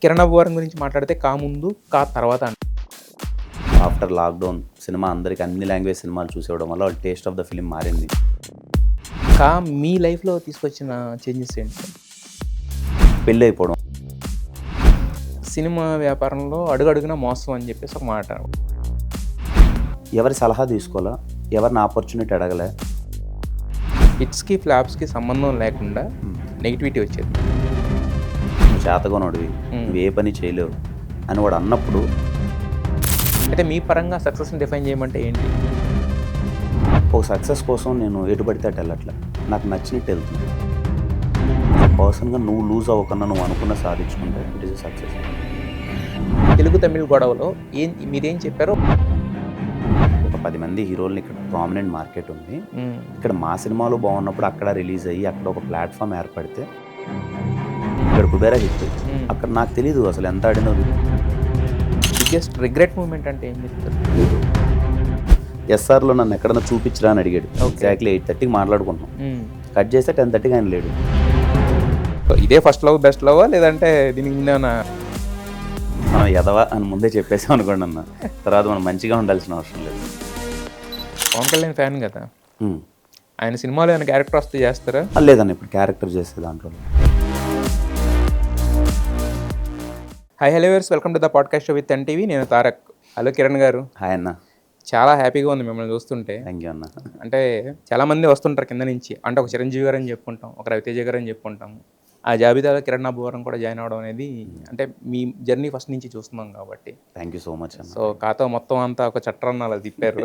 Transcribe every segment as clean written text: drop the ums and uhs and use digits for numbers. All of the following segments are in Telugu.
కిరణ్ అబ్బవరం గురించి మాట్లాడితే కా ముందు, కా తర్వాత ఆఫ్టర్ లాక్డౌన్ సినిమా అందరికి అన్ని లాంగ్వేజ్ సినిమాలు చూసేవడం వల్ల వాళ్ళ టేస్ట్ ఆఫ్ ద ఫిలిం మారింది. కా మీ లైఫ్‌లో తీసుకొచ్చిన చేంజెస్ ఏంటి సార్? పెళ్ళి అయిపోవడం, సినిమా వ్యాపారంలో అడుగడుగునా మోసం అని చెప్పేసి ఒక మాట. ఎవరి సలహా తీసుకోవాలా, ఎవరిని ఆపర్చునిటీ అడగలే. హిట్స్‌కి, ఫ్లాప్స్‌కి సంబంధం లేకుండా నెగిటివిటీ వచ్చేది. నువ్వు చేతగొనోడివి, నువ్వు ఏ పని చేయలేవు అని వాడు అన్నప్పుడు అయితే మీ పరంగా సక్సెస్‌ని డిఫైన్ చేయమంటే ఏంటి? ఒక సక్సెస్ కోసం నేను ఎటు పడితే అటు వెళ్ళట్లే, నాకు నచ్చినట్టు వెళ్తుంది. పర్సన్గా నువ్వు లూజ్ అవ్వకుండా నువ్వు అనుకున్న సాధించుకుంటే it is success. Telugu, Tamil గొడవలో మీరేం చెప్పారో ఒక 10 మంది హీరోల్ని ఇక్కడ ప్రామినెంట్ మార్కెట్ ఉంది. ఇక్కడ మా సినిమాలు బాగున్నప్పుడు అక్కడ రిలీజ్ అయ్యి అక్కడ ఒక ప్లాట్ఫామ్ ఏర్పడితే ఇక్కడ కుబేరా హిట్. అక్కడ నాకు తెలీదు అసలు ఎంత ఆడినో. బిగ్గెస్ట్ రిగ్రెట్ మూమెంట్ అంటే ఏం చెప్తారు? ఎస్ఆర్లో నన్ను ఎక్కడన్నా చూపించరా అని అడిగాడు. ఎగ్జాక్ట్లీ 8:30కి మాట్లాడుకుంటున్నాం, కట్ చేస్తే 10:30కి ఆయన లేడు. ఇదే ఫస్ట్ లవ్ బెస్ట్ లవ్ లేదంటే దీనికి ముందేమన్నా మనం ఎదవా అని ముందే చెప్పేసాం అనుకోండి అన్న, తర్వాత మనం మంచిగా ఉండాల్సిన అవసరం లేదు. పవన్ కళ్యాణ్ ఫ్యాన్ కదా, ఆయన సినిమాలో ఏమైనా క్యారెక్టర్ వస్తే చేస్తారా? లేదన్న, ఇప్పుడు క్యారెక్టర్ చేసే దాంట్లో. Hi hello viewers, welcome to the podcast show with NTV. నేను తారక్. హలో కిరణ్ గారు. హాయ్ అన్న. చాలా హ్యాపీగా ఉంది మిమ్మల్ని చూస్తుంటే. థ్యాంక్ యూ అన్న. అంటే చాలామంది వస్తుంటారు కింద నుంచి, అంటే ఒక చిరంజీవి గారు అని చెప్పుకుంటాం, ఒక రవితేజ గారు అని చెప్పుకుంటాము. ఆ జాబితాలో కిరణ్ అబ్బవరం కూడా జాయిన్ అవ్వడం అనేది, అంటే మీ జర్నీ ఫస్ట్ నుంచి చూస్తున్నాం కాబట్టి. థ్యాంక్ యూ సో మచ్ అన్న. సో కాతో మొత్తం అంతా ఒక చట్రాన్ని అలా తిప్పారు.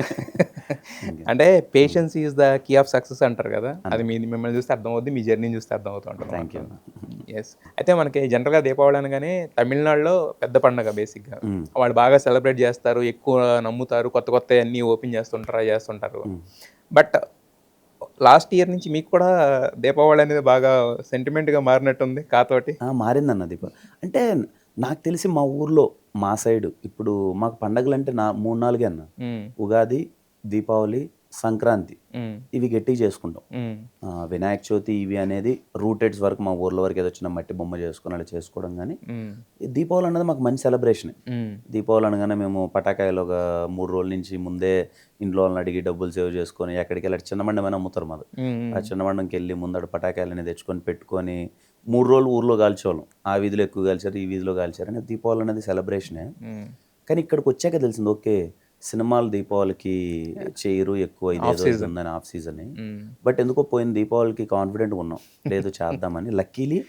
అంటే patience is the key of success అంటారు కదా, అది మిమ్మల్ని చూస్తే అర్థమవుద్ది, మీ జర్నీని చూస్తే అర్థమవుతూ ఉంటుంది. Thank you. ఎస్. అయితే మనకి జనరల్గా దీపావళి అనగానే తమిళనాడులో పెద్ద పండుగ బేసిక్గా. వాళ్ళు బాగా సెలబ్రేట్ చేస్తారు, ఎక్కువ నమ్ముతారు, కొత్త కొత్త అన్నీ ఓపెన్ చేస్తుంటారు. బట్ లాస్ట్ ఇయర్ నుంచి మీకు కూడా దీపావళి అనేది బాగా సెంటిమెంట్గా మారినట్టుంది కాతోటి. మారిందన్న దీపావళి అంటే. నాకు తెలిసి మా ఊర్లో మా సైడ్ ఇప్పుడు మాకు పండగలు అంటే 3-4 అన్న. ఉగాది, దీపావళి, సంక్రాంతి, ఇవి గట్టిగా చేసుకుంటాం. వినాయక చవితి ఇవి అనేది రూటెడ్స్ వరకు మా ఊర్లో వరకు ఏదో చిన్న మట్టి బొమ్మ చేసుకుని అలా చేసుకోవడం. కానీ దీపావళి అనేది మాకు మంచి సెలబ్రేషన్. దీపావళి అనగానే మేము పటాకాయలు ఒక 3 రోజుల నుంచి ముందే ఇంట్లో వాళ్ళని అడిగి డబ్బులు సేవ్ చేసుకొని ఎక్కడికి వెళ్ళి చిన్నమండం అని అమ్ముతారు మాది. ఆ చిన్నమండంకి వెళ్ళి ముందడు పటాకాయలు అనేది తెచ్చుకొని పెట్టుకొని 3 రోజులు ఊర్లో కాల్చేవాళ్ళం. ఆ వీధిలో ఎక్కువ కాల్చారు, ఈ వీధిలో కాల్చారు అని. దీపావళి అనేది సెలబ్రేషనే. కానీ ఇక్కడికి వచ్చాక తెలిసింది, ఓకే సినిమాలు దీపావళికి చేయరు, ఎక్కువ ఇదేదో ఉందని ఆఫ్ సీజన్. బట్ ఎందుకో పోయిన దీపావళికి కాన్ఫిడెంట్గా ఉన్నాం, లేదు చేద్దామని. లక్కీలీ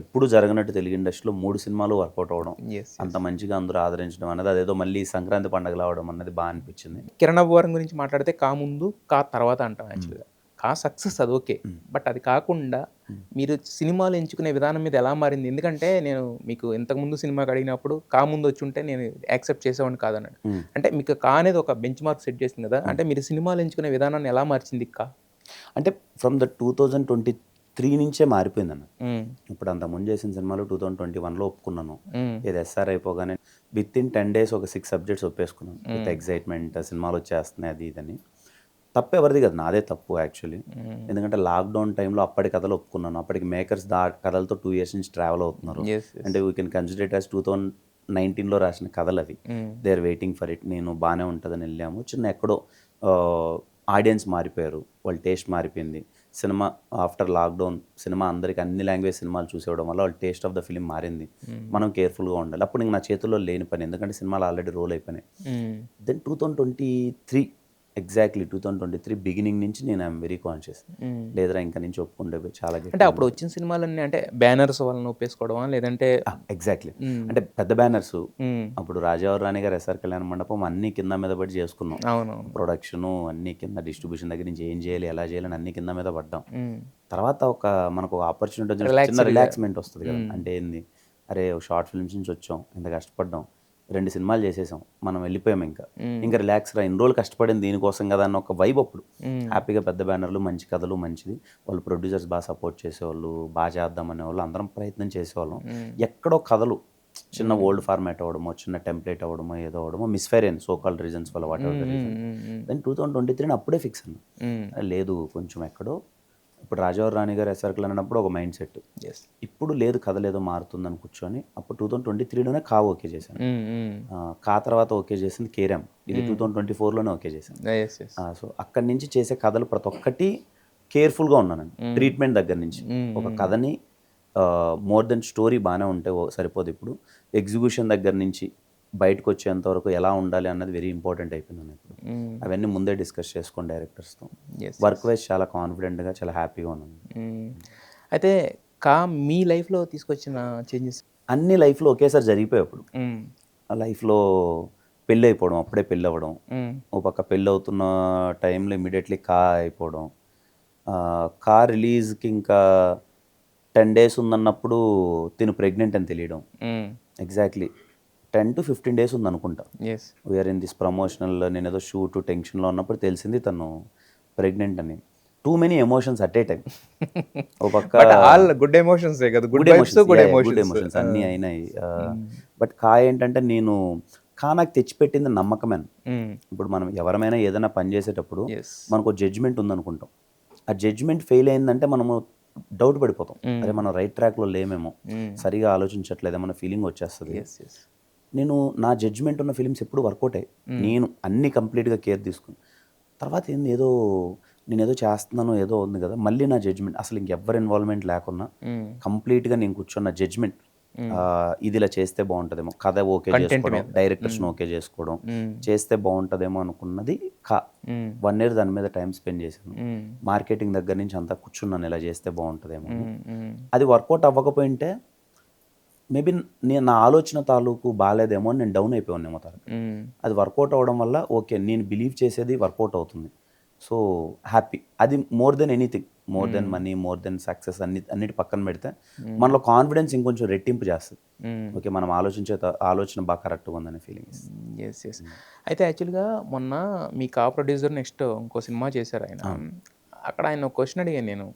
ఎప్పుడు జరగనట్టు తెలుగు ఇండస్ట్రీలో 3 సినిమాలు వర్కౌట్ అవ్వడం, అంత మంచిగా అందరూ ఆదరించడం అనేది, అదేదో మళ్ళీ సంక్రాంతి పండుగలు అవడం అనేది బాగా అనిపించింది. కిరణ్ అబ్బవరం గురించి మాట్లాడితే కా ముందు, కా తర్వాత అంటాం. యాక్చువల్గా కా సక్సెస్ అది ఓకే, బట్ అది కాకుండా మీరు సినిమాలు ఎంచుకునే విధానం మీద ఎలా మారింది? ఎందుకంటే నేను మీకు ఇంతకుముందు సినిమాకి అడిగినప్పుడు కా ముందు వచ్చి ఉంటే నేను యాక్సెప్ట్ చేసేవాడిని కాదన్నాడు. అంటే మీకు కా అనేది ఒక బెంచ్ మార్క్ సెట్ చేసింది కదా, అంటే మీరు సినిమాలు ఎంచుకునే విధానాన్ని ఎలా మార్చింది కా? అంటే ఫ్రమ్ ద 2023 నుంచే మారిపోయిందన్న. ఇప్పుడు అంత ముందు చేసిన సినిమాలు 2021లో ఒప్పుకున్నాను. ఇది ఎస్ఆర్ అయిపోగానే విత్ ఇన్ 10 days ఒక 6 subjects ఒప్పేసుకున్నాను. విత్ ఎక్సైట్మెంట్, సినిమాలు వచ్చేస్తున్నాయి అది ఇదని. తప్పు ఎవరిది కదా, నాదే తప్పు యాక్చువల్లీ. ఎందుకంటే లాక్డౌన్ టైంలో అప్పటి కథలు ఒప్పుకున్నాను. అప్పటికి మేకర్స్ కథలతో 2 years నుంచి ట్రావెల్ అవుతున్నారు. అంటే we can consider it as 2019లో రాసిన కథలు అవి. They are waiting for it. నేను బాగానే ఉంటుందని వెళ్ళాము. చిన్న ఎక్కడో ఆడియన్స్ మారిపోయారు, వాళ్ళ టేస్ట్ మారిపోయింది. సినిమా ఆఫ్టర్ లాక్డౌన్ సినిమా అందరికి అన్ని లాంగ్వేజ్ సినిమాలు చూసేవడం వల్ల వాళ్ళ టేస్ట్ ఆఫ్ ద ఫిలిం మారింది. మనం కేర్ఫుల్గా ఉండాలి. అప్పుడు ఇంక నా చేతుల్లో లేని పని, ఎందుకంటే సినిమాలు ఆల్రెడీ రోల్ అయిపోయినాయి. దెన్ 2023 ఎగ్జాక్ట్లీ 2023 బిగినింగ్ నుంచి నేను ఐఎమ్ వెరీ కాన్షియస్, లేదరా ఇంకా నుంచి ఒప్పుకుంటే చాలా. అంటే అప్పుడు వచ్చిన సినిమాలన్నీ అంటే బ్యానర్స్ వలన ఒప్పేసుకోవడమా లేదంటే? ఎగ్జాక్ట్లీ, అంటే పెద్ద బ్యానర్స్. అప్పుడు రాజావారి రాణి గారు, ఎస్ఆర్ కళ్యాణ మండపం అన్ని కింద మీద పడి చేసుకున్నాం. ప్రొడక్షన్ అన్ని కింద, డిస్ట్రిబ్యూషన్ దగ్గర నుంచి ఏం చేయాలి ఎలా చేయాలని అన్ని కింద మీద పడ్డాం. తర్వాత మనకు ఒక ఆపర్చునిటీ వచ్చిన చిన్న రిలాక్స్మెంట్ వస్తుంది కదా. అంటే ఏంది, అరే షార్ట్ ఫిల్మ్స్ నుంచి వచ్చాం, ఇంత కష్టపడ్డాం, 2 సినిమాలు చేసేసాం, మనం వెళ్ళిపోయాం, ఇంకా రిలాక్స్ రా, ఇన్ని రోజులు కష్టపడింది దీనికోసం కదా అన్న ఒక వైబ్. అప్పుడు హ్యాపీగా పెద్ద బ్యానర్లు, మంచి కథలు, మంచిది. వాళ్ళు ప్రొడ్యూసర్స్ బాగా సపోర్ట్ చేసేవాళ్ళు, బాగా చేద్దామనే వాళ్ళు, అందరం ప్రయత్నం చేసేవాళ్ళం. ఎక్కడో కథలు చిన్న ఓల్డ్ ఫార్మాట్ అవ్వడమో, చిన్న టెంప్లెట్ అవ్వడమో, ఏదో అవ్వడమో, మిస్ఫైర్ అయింది సోకాల్డ్ రీజన్స్ వల్ల, whatever the reason. Then 2023 అప్పుడే ఫిక్స్ అన్నా, లేదు కొంచెం ఎక్కడో ఇప్పుడు రాజావారి రాణి గారు ఎస్ఆర్కల్ అన్నప్పుడు ఒక మైండ్ సెట్. ఎస్. ఇప్పుడు లేదు కథ లేదో మారుతుందని కూర్చొని అప్పుడు 2023లోనే కా ఓకే చేశాను. కా తర్వాత ఓకే చేసింది కేరామ్, ఇది 2024లోనే ఓకే చేశాను. Yes yes. సో అక్కడి నుంచి చేసే కథలు ప్రతి ఒక్కటి కేర్ఫుల్గా ఉన్నాను. ట్రీట్మెంట్ దగ్గర నుంచి ఒక కథని మోర్ దెన్ స్టోరీ బాగానే ఉంటే సరిపోదు, ఇప్పుడు ఎగ్జిక్యూషన్ దగ్గర నుంచి బయటకు వచ్చేంత వరకు ఎలా ఉండాలి అన్నది వెరీ ఇంపార్టెంట్ అయిపోయింది ఇప్పుడు. అవన్నీ ముందే డిస్కస్ చేసుకోండి డైరెక్టర్స్తో. వర్క్ వైజ్ చాలా కాన్ఫిడెంట్గా చాలా హ్యాపీగా ఉన్నాను. అయితే కా మీ లైఫ్లో తీసుకొచ్చిన చేంజెస్ అన్ని లైఫ్లో ఒకేసారి జరిగిపోయేప్పుడు లైఫ్లో పెళ్ళి అయిపోవడం, అప్పుడే పెళ్ళి అవ్వడం, ఓ పక్క పెళ్ళి అవుతున్న టైంలో ఇమీడియట్లీ కా అయిపోవడం, కా రిలీజ్కి ఇంకా 10 days ఉందన్నప్పుడు తిను ప్రెగ్నెంట్ అని తెలియడం. ఎగ్జాక్ట్లీ 10 to 15 days ఉంది అనుకుంటా. వీఆర్ ఇన్ దిస్ ప్రమోషనల్, నేను ఏదో షూట్ టెన్షన్లో ఉన్నప్పుడు తెలిసింది తను ప్రెగ్నెంట్ అని. Too many emotions at a time. ఓ పక్క గుడ్ ఎమోషన్స్ గుడ్ ఎమోషన్స్ అన్నీ అయినాయి. బట్ కా ఏంటంటే నేను కా నాకు తెచ్చిపెట్టింది నమ్మకమే. ఇప్పుడు మనం ఎవరమైనా ఏదైనా పని చేసేటప్పుడు మనకు జడ్జ్మెంట్ ఉందనుకుంటాం, ఆ జడ్జ్మెంట్ ఫెయిల్ అయిందంటే మనము డౌట్ పడిపోతాం, అరే మనం రైట్ ట్రాక్లో లేమేమో, సరిగా ఆలోచించట్లేదేమో అన్న ఫీలింగ్ వచ్చేస్తుంది. నేను నా జడ్జ్మెంట్ ఉన్న ఫిలిమ్స్ ఎప్పుడు వర్కౌట్ అయ్యాయి. నేను అన్ని కంప్లీట్గా కేర్ తీసుకుని తర్వాత ఏంది ఏదో నేను ఏదో చేస్తున్నాను ఏదో ఉంది కదా, మళ్ళీ నా జడ్జ్మెంట్ అసలు ఇంకెవ్వరు ఇన్వాల్వ్మెంట్ లేకున్నా కంప్లీట్గా నేను కూర్చున్న జడ్జ్మెంట్, ఇది ఇలా చేస్తే బాగుంటుందేమో, కథ ఓకే చేసుకోవడం, డైరెక్టర్స్ని ఓకే చేసుకోవడం, చేస్తే బాగుంటుందేమో అనుకున్నది కా. 1 year దాని మీద టైం స్పెండ్ చేశాను. మార్కెటింగ్ దగ్గర నుంచి అంతా కూర్చున్నాను ఇలా చేస్తే బాగుంటుందేమో. అది వర్కౌట్ అవ్వకపోయింటే మేబీ నేను నా ఆలోచన తాలూకు బాగాలేదేమో అని నేను డౌన్ అయిపోయానేమో తర్వాత. అది వర్కౌట్ అవ్వడం వల్ల ఓకే నేను బిలీవ్ చేసేది వర్కౌట్ అవుతుంది, సో హ్యాపీ. అది more than anything, more than money, more than success అన్నిటి పక్కన పెడితే మనలో కాన్ఫిడెన్స్ ఇంకొంచెం రెట్టింపు చేస్తుంది. ఓకే మనం ఆలోచన బాగా కరెక్ట్గా ఉందనే ఫీలింగ్. Yes yes. అయితే యాక్చువల్గా మొన్న మీ కా ప్రొడ్యూసర్ నెక్స్ట్ ఇంకో సినిమా చేశారు ఆయన. అక్కడ ఆయన ఒక క్వశ్చన్ అడిగాను నేను,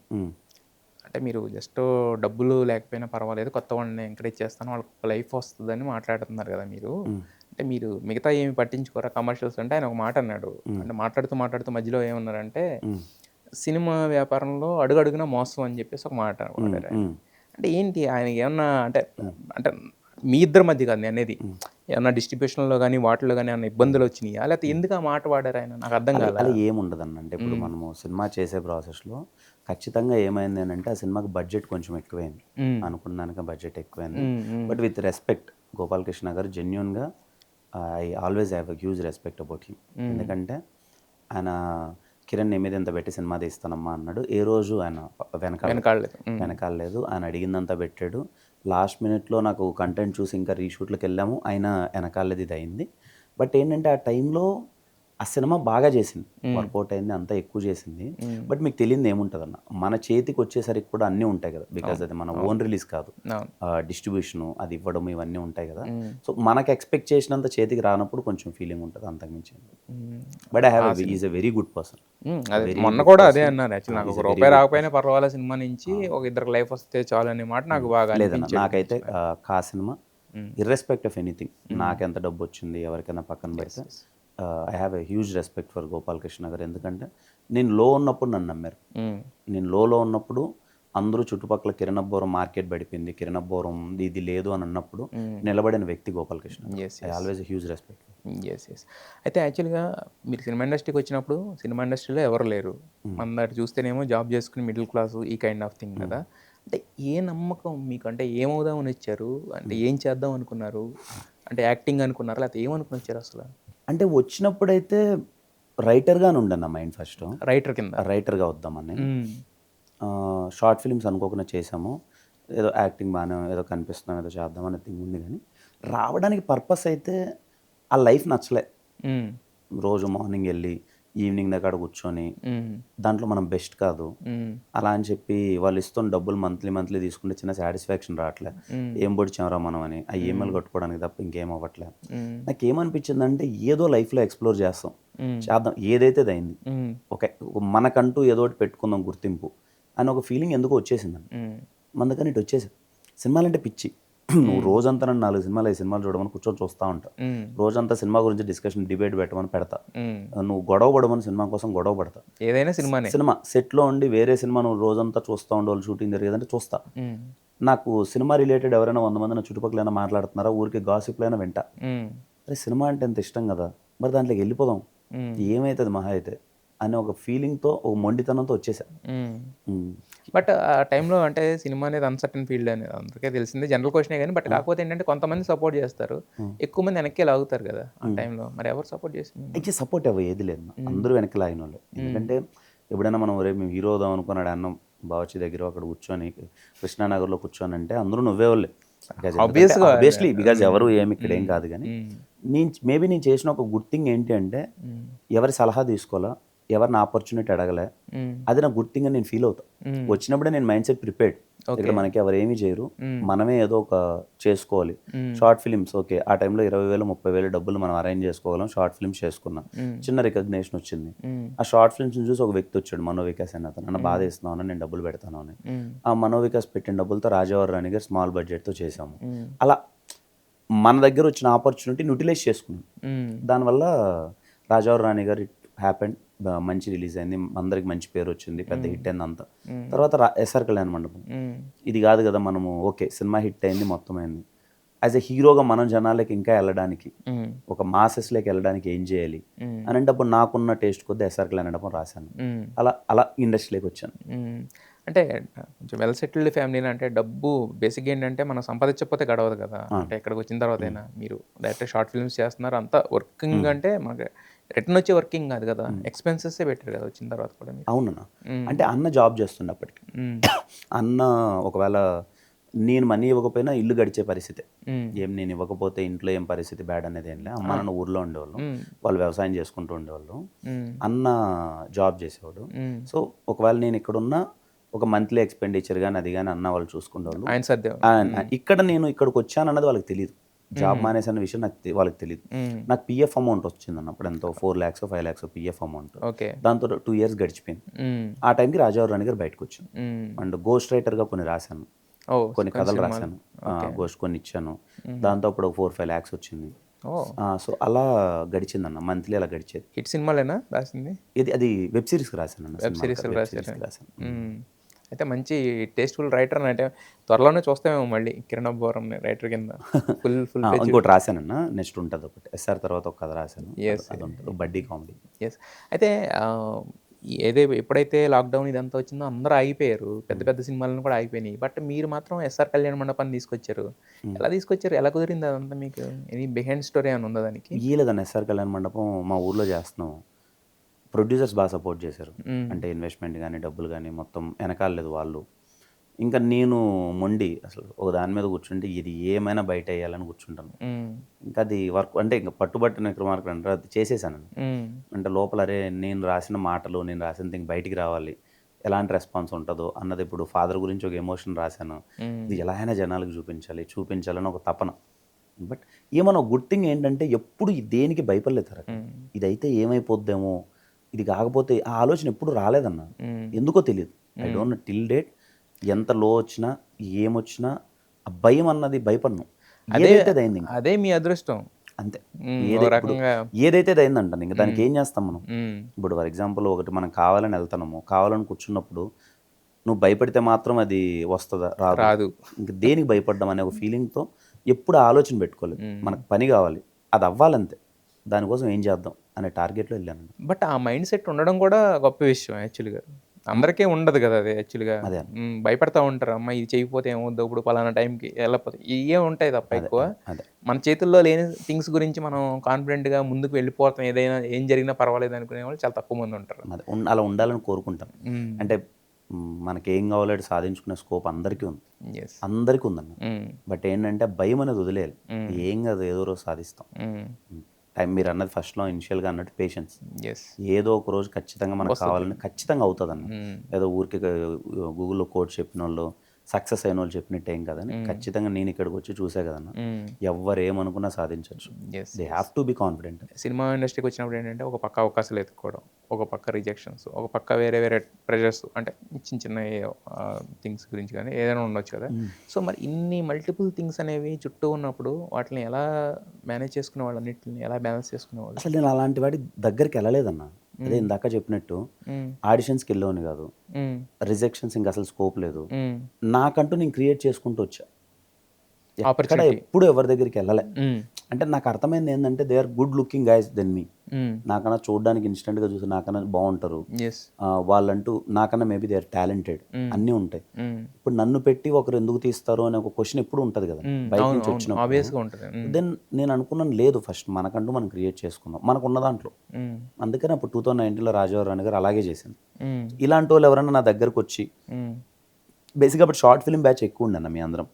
అంటే మీరు జస్ట్ డబ్బులు లేకపోయినా పర్వాలేదు కొత్త వాళ్ళని ఎంకరేజ్ చేస్తాను వాళ్ళకి ఒక లైఫ్ వస్తుందని మాట్లాడుతున్నారు కదా మీరు, అంటే మీరు మిగతా ఏమి పట్టించుకోరా కమర్షియల్స్ అంటే ఆయన ఒక మాట అన్నాడు. అంటే మాట్లాడుతూ మధ్యలో ఏమన్నారంటే సినిమా వ్యాపారంలో అడుగడుగునా మోసం అని చెప్పేసి ఒక మాట వాడారు. అంటే ఏంటి ఆయన ఏమన్నా అంటే అంటే మీ ఇద్దరి మధ్య కాదు నేను అనేది, ఏమన్నా డిస్ట్రిబ్యూషన్లో కానీ వాటిలో కానీ ఏమన్నా ఇబ్బందులు వచ్చినాయా, లేకపోతే ఎందుకు ఆ మాట వాడారు ఆయన, నాకు అర్థం కాదు. అలా ఏముండదు అంటే ఇప్పుడు మనము సినిమా చేసే ప్రాసెస్లో ఖచ్చితంగా ఏమైంది అని అంటే ఆ సినిమాకి బడ్జెట్ కొంచెం ఎక్కువైంది, అనుకున్న దానికి బడ్జెట్ ఎక్కువైంది. బట్ విత్ రెస్పెక్ట్ గోపాలకృష్ణ గారు జెన్యూన్గా I always have a huge respect about him. ఎందుకంటే ఆయన కిరణ్ నీ మీద ఎంత పెట్టి సినిమా తీస్తానమ్మా అన్నాడు, ఏ రోజు ఆయన వెనకాడలేదు. ఆయన అడిగిందంతా పెట్టాడు. లాస్ట్ మినిట్లో నాకు కంటెంట్ చూసి ఇంకా రీషూట్లకు వెళ్ళాము, ఆయన వెనకాలేదు, ఇది అయింది. బట్ ఏంటంటే ఆ టైంలో ఆ సినిమా బాగా చేసింది, వర్కౌట్ అయింది, అంతా ఎక్కువ చేసింది. బట్ మీకు తెలియదు ఏముంటుంది అన్న, మన చేతికి వచ్చేసరికి కూడా అన్నీ ఉంటాయి కదా, బికాజ్ అది మన ఓన్ రిలీజ్ కాదు, డిస్ట్రిబ్యూషను అది ఇవ్వడం ఇవన్నీ ఉంటాయి కదా. సో మనకు ఎక్స్పెక్ట్ చేసినంత చేతికి రానప్పుడు కొంచెం ఫీలింగ్ ఉంటుంది, అంతకుమించి. But I have is a very good person. మొన్న కూడా అదే అన్నారు యాక్చువల్లీ, నాకు ఒక రూపాయి రాకపోయినా పర్వాలేదు సినిమా నుంచి ఒక ఇద్దరు లైఫ్ వస్తే చాలు అనే మాట నాకు బాగా లేదన్న. నాకైతే కా సినిమా ఇర్రెస్పెక్ట్ ఆఫ్ ఎనీథింగ్, నాకెంత డబ్బు వచ్చింది ఎవరికైనా పక్కన పెడితే I have a huge respect for Gopalakrishna గారు. ఎందుకంటే నేను లో ఉన్నప్పుడు నన్ను నమ్మారు. నేను లోలో ఉన్నప్పుడు అందరూ చుట్టుపక్కల కిరణబ్బోరం మార్కెట్ పడిపోయింది, కిరణబ్బోరం ఇది లేదు అని అన్నప్పుడు నిలబడిన వ్యక్తి Gopalakrishna. I always huge respect. Yes yes. అయితే యాక్చువల్గా మీరు సినిమా ఇండస్ట్రీకి వచ్చినప్పుడు సినిమా ఇండస్ట్రీలో ఎవరు లేరు, అందరు చూస్తేనేమో జాబ్ చేసుకుని మిడిల్ క్లాసు ఈ కైండ్ ఆఫ్ థింగ్ కదా. అంటే ఏ నమ్మకం మీకు, అంటే ఏమవుదామని వచ్చారు, అంటే ఏం చేద్దాం అనుకున్నారు, అంటే యాక్టింగ్ అనుకున్నారా లేకపోతే ఏమనుకుని వచ్చారు అసలు? అంటే వచ్చినప్పుడైతే రైటర్గానే ఉండే నా మైండ్, ఫస్ట్ రైటర్గా వద్దామని. షార్ట్ ఫిల్మ్స్ అనుకోకుండా చేసాము, ఏదో యాక్టింగ్ బాగానే ఏదో కనిపిస్తున్నాం ఏదో చేద్దాం అనే థింగ్ ఉంది. కానీ రావడానికి పర్పస్ అయితే ఆ లైఫ్ నచ్చలే. రోజు మార్నింగ్ వెళ్ళి ఈవినింగ్ దగ్గర కూర్చొని దాంట్లో మనం బెస్ట్ కాదు అలా అని చెప్పి వాళ్ళు ఇస్తున్న డబ్బులు మంత్లీ తీసుకుంటే చిన్న సాటిస్ఫాక్షన్ రావట్లే, ఏం పొడిచామరా మనం అని ఆ ఈమెయిల్ కట్టుకోవడానికి తప్ప ఇంకేం అవ్వట్లే. నాకు ఏమనిపించింది అంటే ఏదో లైఫ్లో ఎక్స్ప్లోర్ చేద్దాం, ఏదైతే అయింది ఓకే మనకంటూ ఏదో ఒకటి పెట్టుకుందాం గుర్తింపు అని ఒక ఫీలింగ్ ఎందుకో వచ్చేసిందని. అందుకని ఇటు వచ్చేసాను. సినిమాలంటే పిచ్చి, నువ్వు రోజంతా నన్ను 4 సినిమాలు 5 సినిమాలు చూడమని కూర్చొని చూస్తూ ఉంటావు. రోజంతా సినిమా గురించి డిస్కషన్ డిబేట్ పెట్టమని పెడతా. నువ్వు గొడవ పడమని సినిమా కోసం గొడవ పడతా. ఏదైనా సినిమానే. సినిమా సెట్లో ఉండి వేరే సినిమా నువ్వు రోజంతా చూస్తూ ఉండేవాళ్ళు షూటింగ్ జరిగేదంటే చూస్తా. నాకు సినిమా రిలేటెడ్ ఎవరైనా 100 మంది నా చుట్టుపక్కల మాట్లాడుతున్నారా, ఊరికి గాసిప్లైనా వింటా. అరే సినిమా అంటే ఎంత ఇష్టం కదా, మరి దాంట్లోకి వెళ్ళిపోదాం, ఏమవుతుంది మహా అయితే అనే ఒక ఫీలింగ్తో, ఒక మొండితనంతో వచ్చేసా. బట్ ఆ టైంలో అంటే సినిమా అనేది అన్సర్టన్ ఫీల్డ్ అనేది అందరికీ తెలిసిందే, జనరల్ క్వశ్చనే కానీ. బట్ కాకపోతే ఏంటంటే కొంతమంది సపోర్ట్ చేస్తారు, ఎక్కువ మంది వెనక్కి లాగుతారు కదా ఆ టైంలో. మరి ఎవరు సపోర్ట్ చేసింది? అయితే సపోర్ట్ ఏది లేదు, అందరూ వెనక్కి లాగిన వాళ్ళు. ఎందుకంటే ఎప్పుడైనా మనం రేపు మేము హీరో అవుదాం అనుకున్నాడు అన్నం బావచ్చి దగ్గర అక్కడ కూర్చొని కృష్ణానగర్లో కూర్చొని అంటే అందరూ నువ్వే వాళ్ళే ఆబ్వియస్లీ, బికాజ్ ఎవరు ఏమి ఇక్కడ ఏం కాదు. కానీ నేను చేసిన ఒక గుడ్ థింగ్ ఏంటి అంటే ఎవరి సలహా తీసుకోవాలా, ఎవరిని ఆపర్చునిటీ అడగలే, అది నా గుడ్ థింగ్ అని నేను ఫీల్ అవుతా. వచ్చినప్పుడే నేను మైండ్ సెట్ ప్రిపేర్డ్, ఇక్కడ మనకి ఎవరు ఏమీ చేయరు, మనమే ఏదో ఒక చేసుకోవాలి. షార్ట్ ఫిలిమ్స్ ఓకే, ఆ టైంలో 20,000 30,000 డబ్బులు మనం అరేంజ్ చేసుకోగలం. షార్ట్ ఫిల్మ్స్ చేసుకున్నాం, చిన్న రికగ్నేషన్ వచ్చింది. ఆ షార్ట్ ఫిల్మ్స్ చూసి ఒక వ్యక్తి వచ్చాడు, మనోవికాస్ అని అతను. నన్ను బాధ ఇస్తున్నాను, నేను డబ్బులు పెడతాను అని. ఆ మనోవికాస్ పెట్టిన డబ్బులతో రాజావారి రాణి గారు స్మాల్ బడ్జెట్తో చేసాము. అలా మన దగ్గర వచ్చిన ఆపర్చునిటీని యూటిలైజ్ చేసుకున్నాం. దానివల్ల రాజావారి రాణి గారు ఇట్ హ్యాపెండ్, మంచి రిలీజ్ అయింది, అందరికి మంచి పేరు వచ్చింది, పెద్ద హిట్ అయింది అంతా. తర్వాత ఎస్ఆర్ కళ్యాణ మండపం, ఇది కాదు కదా మనము, ఓకే సినిమా హిట్ అయింది, మొత్తం అయింది. యాజ్ ఎ హీరోగా మనం జనాలకి ఇంకా వెళ్ళడానికి, ఒక మాసెస్లోకి వెళ్ళడానికి ఏం చేయాలి అని అంటే అప్పుడు నాకున్న టేస్ట్ కొద్దీ ఎస్ఆర్ కళ్యాణ మండపం రాశాను. అలా ఇండస్ట్రీలోకి వచ్చాను. అంటే కొంచెం వెల్ సెటిల్డ్ ఫ్యామిలీ అంటే డబ్బు బేసిక్ ఏంటంటే మనం సంపాదించకపోతే గడవదు కదా. అంటే ఇక్కడికి వచ్చిన తర్వాత అయినా మీరు డైరెక్ట్ షార్ట్ ఫిల్మ్స్ చేస్తున్నారు, అంతా వర్కింగ్ అంటే మనకి రిటర్న్ వచ్చే వర్కింగ్ కాదు కదా, ఎక్స్పెన్సెస్ పెట్టారు కదా వచ్చిన తర్వాత కూడా. అవునన్నా, అంటే అన్న జాబ్ చేస్తుండే అప్పటికి. అన్న ఒకవేళ నేను మనీ ఇవ్వకపోయినా ఇల్లు గడిచే పరిస్థితి, ఏం నేను ఇవ్వకపోతే ఇంట్లో ఏం పరిస్థితి బ్యాడ్ అనేది ఏం లేదు. అమ్మ నాన్న ఊర్లో ఉండేవాళ్ళు, వాళ్ళు వ్యవసాయం చేసుకుంటూ ఉండేవాళ్ళు, అన్న జాబ్ చేసేవాడు. సో ఒకవేళ నేను ఇక్కడున్నా ఒక మంత్లీ ఎక్స్పెండిచర్ కానీ అది కానీ అన్న వాళ్ళు చూసుకునేవాళ్ళు. ఇక్కడ నేను ఇక్కడికి వచ్చాను అన్నది వాళ్ళకి తెలియదు, జాబ్ మానేసి అన్న విషయం నాకు వాళ్ళకి తెలియదు. నాకు పిఎఫ్ అమౌంట్ వచ్చింది అన్నప్పుడు, ఎంతో 4 lakhs 5 lakhs పిఎఫ్ అమౌంట్. దాంతో 2 years గడిచిపోయింది. ఆ టైంకి రాజావారి రాణి గారు బయటకు వచ్చాను. అండ్ గోస్ట్ రైటర్గా కొన్ని రాశాను, కొన్ని కథలు రాశాను, గోస్ట్ కొన్ని ఇచ్చాను. దాంతో అప్పుడు 4-5 lakhs వచ్చింది. సో అలా గడిచిందన్న, మంత్లీ అలా గడిచేది. హిట్ సినిమాలేనా రాసింది? అది వెబ్ సిరీస్కి రాశాను అన్న. వెబ్ సిరీస్ రాశాను. అయితే మంచి టేస్ట్ఫుల్ రైటర్ అంటే త్వరలోనే చూస్తామేమో మళ్ళీ కిరణ్ అబ్బవరం రైటర్ కింద ఫుల్ ఇంకోటి రాశానన్న, నెక్స్ట్ ఉంటుంది ఒకటి ఎస్ఆర్ తర్వాత ఒక కథ రాశాను, బడ్డీ కామెడీ. ఎస్. అయితే ఎప్పుడైతే లాక్డౌన్ ఇదంతా వచ్చిందో అందరూ ఆగిపోయారు, పెద్ద పెద్ద సినిమాలను కూడా ఆగిపోయినాయి. బట్ మీరు మాత్రం ఎస్ఆర్ కళ్యాణ మండపాన్ని తీసుకొచ్చారు. ఎలా తీసుకొచ్చారు, ఎలా కుదిరింది అదంతా? మీకు ఎనీ బిహైండ్ స్టోరీ అని ఉందా దానికి? లేదన్న, ఎస్ఆర్ కళ్యాణ మండపం మా ఊర్లో చేస్తున్నాం, ప్రొడ్యూసర్స్ బాగా సపోర్ట్ చేశారు. అంటే ఇన్వెస్ట్మెంట్ కానీ డబ్బులు కానీ మొత్తం వెనకాలేదు వాళ్ళు. ఇంకా నేను మొండి అసలు ఒక దాని మీద కూర్చుంటే ఇది ఏమైనా బయట వేయాలని కూర్చుంటాను. ఇంకా అది వర్క్ అంటే ఇంకా పట్టుబట్టిన విక్రమార్కుడు అంటారు, అది చేసేసాను. అంటే లోపల అరే నేను రాసిన మాటలు, నేను రాసిన థింగ్ బయటికి రావాలి, ఎలాంటి రెస్పాన్స్ ఉంటుందో అన్నది. ఇప్పుడు ఫాదర్ గురించి ఒక ఎమోషన్ రాశాను, ఇది ఎలా అయినా జనాలకు చూపించాలని ఒక తపన. బట్ ఏమన్నా గుడ్ థింగ్ ఏంటంటే ఎప్పుడు దేనికి భయపడలేదు. ఇదైతే ఏమైపోద్దేమో, ఇది కాకపోతే ఆ ఆలోచన ఎప్పుడు రాలేదన్న, ఎందుకో తెలియదు. I don't know till date. ఎంత లో వచ్చినా ఏమొచ్చినా ఆ భయం అన్నది భయపడను. అదే మీ అదృష్టం అంతే. ఏదైతే అయిందంటాను, ఇంకా దానికి ఏం చేస్తాం మనం. ఇప్పుడు ఫర్ ఎగ్జాంపుల్ ఒకటి మనం కావాలని వెళ్తున్నాము, కావాలని కూర్చున్నప్పుడు నువ్వు భయపడితే మాత్రం అది వస్తుందా? రాదు. ఇంకా దేనికి భయపడ్డాం అనే ఒక ఫీలింగ్తో ఎప్పుడు ఆలోచన పెట్టుకోలేదు. మనకు పని కావాలి, అది అవ్వాలంతే, దానికోసం ఏం చేద్దాం అనే టార్గెట్లో వెళ్ళాను. బట్ ఆ మైండ్ సెట్ ఉండడం కూడా గొప్ప విషయం యాక్చువల్గా. అందరికీ ఉండదు కదా అది. యాక్చువల్గా భయపడతా ఉంటారు, అమ్మ ఇది చేయకపోతే ఏమవుద్దు, ఇప్పుడు పలానా టైంకి వెళ్ళకపోతే, ఇవే ఉంటాయి తప్ప ఎక్కువ మన చేతుల్లో లేని థింగ్స్ గురించి మనం కాన్ఫిడెంట్గా ముందుకు వెళ్ళిపోతాం, ఏదైనా ఏం జరిగినా పర్వాలేదు అనుకునే వాళ్ళు చాలా తక్కువ మంది ఉంటారు. అలా ఉండాలని కోరుకుంటాం. అంటే మనకి ఏం కావాలో సాధించుకునే స్కోప్ అందరికీ ఉంది, అందరికీ ఉందన్న. బట్ ఏంటంటే భయం అనేది వదిలేయాలి. ఏం కాదు, ఏదో రోజు సాధిస్తాం. టైం మీరు అన్నది ఫస్ట్లో ఇనిషియల్గా అన్నట్టు పేషెన్స్. ఏదో ఒక రోజు ఖచ్చితంగా మనకు కావాలని ఖచ్చితంగా అవుతుంది అన్న. ఏదో ఊరికి గూగుల్లో కోడ్ చెప్పిన వాళ్ళు సక్సెస్ అయిన వాళ్ళు చెప్పినట్టు ఏం కదని ఖచ్చితంగా నేను ఇక్కడికి వచ్చి చూసే కదన్న ఎవరు ఏమనుకున్నా సాధించవచ్చు. They have to be confident. Cinema ఇండస్ట్రీకి వచ్చినప్పుడు ఏంటంటే ఒక పక్క అవకాశాలు ఎత్తుకోవడం, ఒక పక్క రిజెక్షన్స్, ఒక పక్క వేరే వేరే ప్రెషర్స్, అంటే చిన్న చిన్న థింగ్స్ గురించి కానీ ఏదైనా ఉండొచ్చు కదా. సో మరి ఇన్ని మల్టిపుల్ థింగ్స్ అనేవి చుట్టూ ఉన్నప్పుడు వాటిని ఎలా మేనేజ్ చేసుకునే వాళ్ళు, అన్నిటిని ఎలా బ్యాలెన్స్ చేసుకునేవాళ్ళు? అసలు నేను అలాంటి వాడి దగ్గరికి వెళ్ళలేదన్న. అదే ఇందాక చెప్పినట్టు ఆడిషన్స్కి వెళ్ళేవాని కాదు, రిజెక్షన్స్ ఇంకా అసలు స్కోప్ లేదు. నాకంటూ నేను క్రియేట్ చేసుకుంటూ వచ్చా. ఎక్కడ ఎప్పుడు ఎవరి దగ్గరికి వెళ్ళలే. అంటే నాకు అర్థమైంది ఏంటంటే they are good looking guys than me. నాకన్నా చూడడానికి ఇన్స్టెంట్గా చూసి నాకన్నా బాగుంటారు వాళ్ళంటూ, నాకన్నా మేబీ దే ఆర్ టాలెంటెడ్, అన్నీ ఉంటాయి. ఇప్పుడు నన్ను పెట్టి ఒకరు ఎందుకు తీస్తారు అనే ఒక క్వశ్చన్ ఎప్పుడు ఉంటుంది కదా బయట నుంచి వచ్చినప్పుడు. దెన్ నేను అనుకున్నాను లేదు, ఫస్ట్ మనకంటూ మనం క్రియేట్ చేసుకుందాం మనకు ఉన్న దాంట్లో. అందుకని అప్పుడు 2019లో రాజారావు గారు అలాగే చేసింది. ఇలాంటి వాళ్ళు ఎవరైనా నా దగ్గరకు వచ్చి, బేసిక్గా అప్పుడు షార్ట్ ఫిల్మ్ బ్యాచ్ ఎక్కువ ఉండన్న మీ అందరం.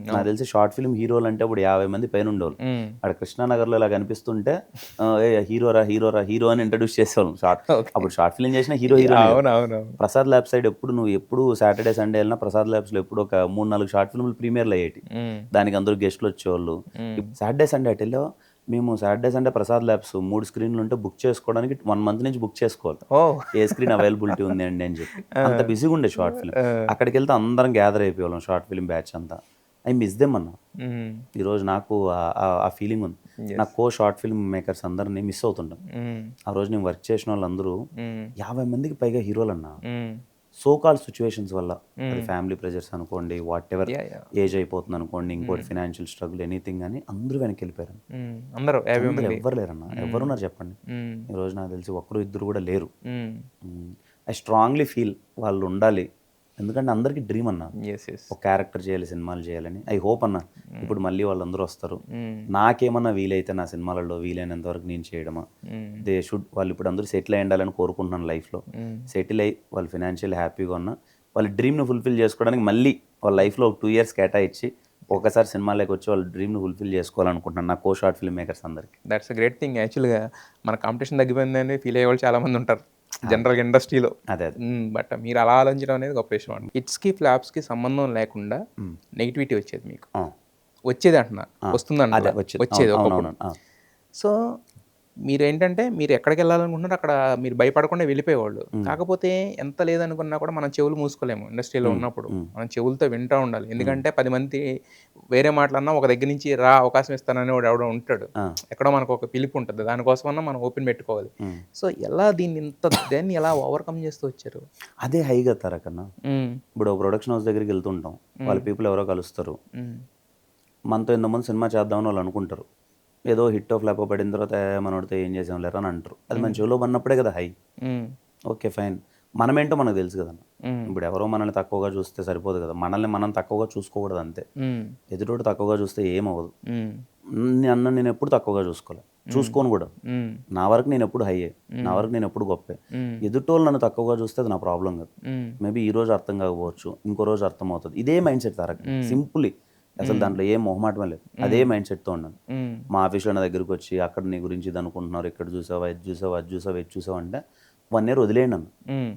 నాకు తెలిసి షార్ట్ ఫిల్మ్ హీరోలు అంటే ఇప్పుడు 50 మంది పైన ఉండేవాళ్ళు. అక్కడ కృష్ణానగర్లో ఇలా కనిపిస్తుంటే హీరో అని ఇంట్రడ్యూస్ చేసేవాళ్ళం. అప్పుడు షార్ట్ ఫిల్మ్ చేసిన హీరో. ప్రసాద్ ల్యాబ్ సైడ్ నువ్వు ఎప్పుడు సాటర్డే సండే వెళ్ళినా ప్రసాద్ ల్యాబ్స్లో ఎప్పుడు ఒక 3-4 షార్ట్ ఫిల్మ్లు ప్రీమియర్లు అయ్యేటి. దానికి అందరూ గెస్ట్లు వచ్చేవాళ్ళు. సాటర్డే సండే అటు వెళ్ళావు, మేము సాటర్డే సండే ప్రసాద్ ల్యాబ్స్ 3 స్క్రీన్లు ఉంటే బుక్ చేసుకోవడానికి 1 మంత్ నుంచి బుక్ చేసుకోవాలి. ఏ స్క్రీన్ అవైలబిలిటీ ఉంది అండి అని చెప్పి. అంత బిజీగా ఉండే షార్ట్ ఫిల్మ్. అక్కడికి వెళ్తే అందరం గ్యాదర్ అయిపోయేవాళ్ళం షార్ట్ ఫిల్మ్ బ్యాచ్ అంతా. ఐ మిస్ దెమ్ అన్న. ఈరోజు నాకు ఆ ఫీలింగ్ ఉంది. నా షార్ట్ ఫిల్మ్ మేకర్స్ అందరినీ మిస్ అవుతుంటాం. ఆ రోజు నేను వర్క్ చేసిన వాళ్ళందరూ 50 మందికి పైగా హీరోలు అన్న. సో కాల్ సిచ్యువేషన్స్ వల్ల, అది ఫ్యామిలీ ప్రెజర్స్ అనుకోండి, వాట్ ఎవర్, ఏజ్ అయిపోతుంది అనుకోండి, ఇంకోటి ఫైనాన్షియల్ స్ట్రగుల్, ఎనీథింగ్ అని అందరూ వెనక్కి వెళ్ళిపోయారు. ఎవరు లేరన్న. ఎవరున్నారు చెప్పండి? ఈ రోజు నాకు తెలిసి ఒక్కరు ఇద్దరు కూడా లేరు. ఐ స్ట్రాంగ్లీ ఫీల్ వాళ్ళు ఉండాలి. ఎందుకంటే అందరికీ డ్రీమ్ అన్న, ఒక క్యారెక్టర్ చేయాలి, సినిమాలు చేయాలని. ఐ హోప్ అన్న ఇప్పుడు మళ్ళీ వాళ్ళందరూ వస్తారు. నాకేమన్నా వీలైతే నా సినిమాలలో వీలైనంత వరకు నేను చేయడమా, దే షుడ్. వాళ్ళు ఇప్పుడు అందరూ సెటిల్ అయి ఉండాలని కోరుకుంటున్నాను లైఫ్లో. సెటిల్ అయ్యి వాళ్ళు ఫైనాన్షియల్ హ్యాపీగా ఉన్న వాళ్ళ డ్రీమ్ను ఫుల్ఫిల్ చేసుకోవడానికి మళ్ళీ వాళ్ళ లైఫ్లో 2 years కేటాయించి ఒకసారి సినిమాలోకి వచ్చి వాళ్ళ డ్రీమ్ను ఫుల్ఫిల్ చేసుకోవాలనుకుంటున్నాను నా షార్ట్ ఫిల్మ్ మేకర్స్ అందరికి. That's a great thing. యాక్చువల్గా మన కాంపిటీషన్ తగ్గిపోయిందని ఫీల్ అయ్యే వాళ్ళు చాలామంది ఉంటారు జనరల్గా ఇండస్ట్రీలో. అదే బట్ మీరు అలా ఆలోచించడం అనేది గొప్ప విషయం అండి. హిట్స్కి ఫ్లాప్స్కి సంబంధం లేకుండా నెగిటివిటీ వచ్చేది మీకు, వచ్చేది అంటున్నా, వస్తుందంట, వచ్చేది ఒకప్పుడు. సో మీరు ఏంటంటే మీరు ఎక్కడికి వెళ్ళాలనుకుంటున్నారో అక్కడ మీరు భయపడకుండా వెళ్ళిపోయేవాళ్ళు. కాకపోతే ఎంత లేదనుకున్నా కూడా మనం చెవులు మూసుకోలేము ఇండస్ట్రీలో ఉన్నప్పుడు. మనం చెవులతో వింటూ ఉండాలి. ఎందుకంటే 10 మంది వేరే మాటలన్నా ఒక దగ్గర నుంచి అవకాశం ఇస్తానని వాడు ఎవడో ఉంటాడు. ఎక్కడో మనకు ఒక పిలుపు ఉంటుంది, దానికోసమన్నా మనం ఓపెన్ పెట్టుకోవాలి. సో ఎలా దాన్ని ఎలా ఓవర్కమ్ చేస్తూ వచ్చారు? అదే హైగా తరకన్నా. ఇప్పుడు ప్రొడక్షన్ హౌస్ దగ్గరికి వెళ్తుంటాం, వాళ్ళ పీపుల్ ఎవరో కలుస్తారు, మనతో ఎంతమంది సినిమా చేద్దామని వాళ్ళు అనుకుంటారు. ఏదో హిట్ ఫ్లాప్ పడిన తర్వాత మనోడితో ఏం చేసాం లేరా అని అంటారు. అది మన చెవులో పడినప్పుడే కదా హై. ఓకే ఫైన్, మనమేంటో మనకు తెలుసు కదన్న. ఇప్పుడు ఎవరో మనల్ని తక్కువగా చూస్తే సరిపోదు కదా, మనల్ని మనం తక్కువగా చూసుకోకూడదు అంతే. ఎదుటోడు తక్కువగా చూస్తే ఏమవ్వదు. నన్ను నేను ఎప్పుడు తక్కువగా చూసుకోను కూడా. నా వరకు నేను ఎప్పుడు హైయే, నా వరకు నేను ఎప్పుడు గొప్పే. ఎదుటోళ్ళు నన్ను తక్కువగా చూస్తే అది నా ప్రాబ్లం కాదు. మేబీ ఈ రోజు అర్థం కాకపోవచ్చు, ఇంకో రోజు అర్థం అవుతుంది. ఇదే మైండ్ సెట్ తారక, సింపుల్లీ. అసలు దాంట్లో ఏం మొహమాటం లేదు. అదే మైండ్ సెట్తో ఉన్నాను. మా ఆఫీస్లో నా దగ్గరికి వచ్చి అక్కడ నీ గురించి ఇది అనుకుంటున్నారు, ఇక్కడ చూసావా, ఇది చూసావా, అది చూసావా, ఇది చూసావా అంటే 1 year వదిలేయండి అన్న.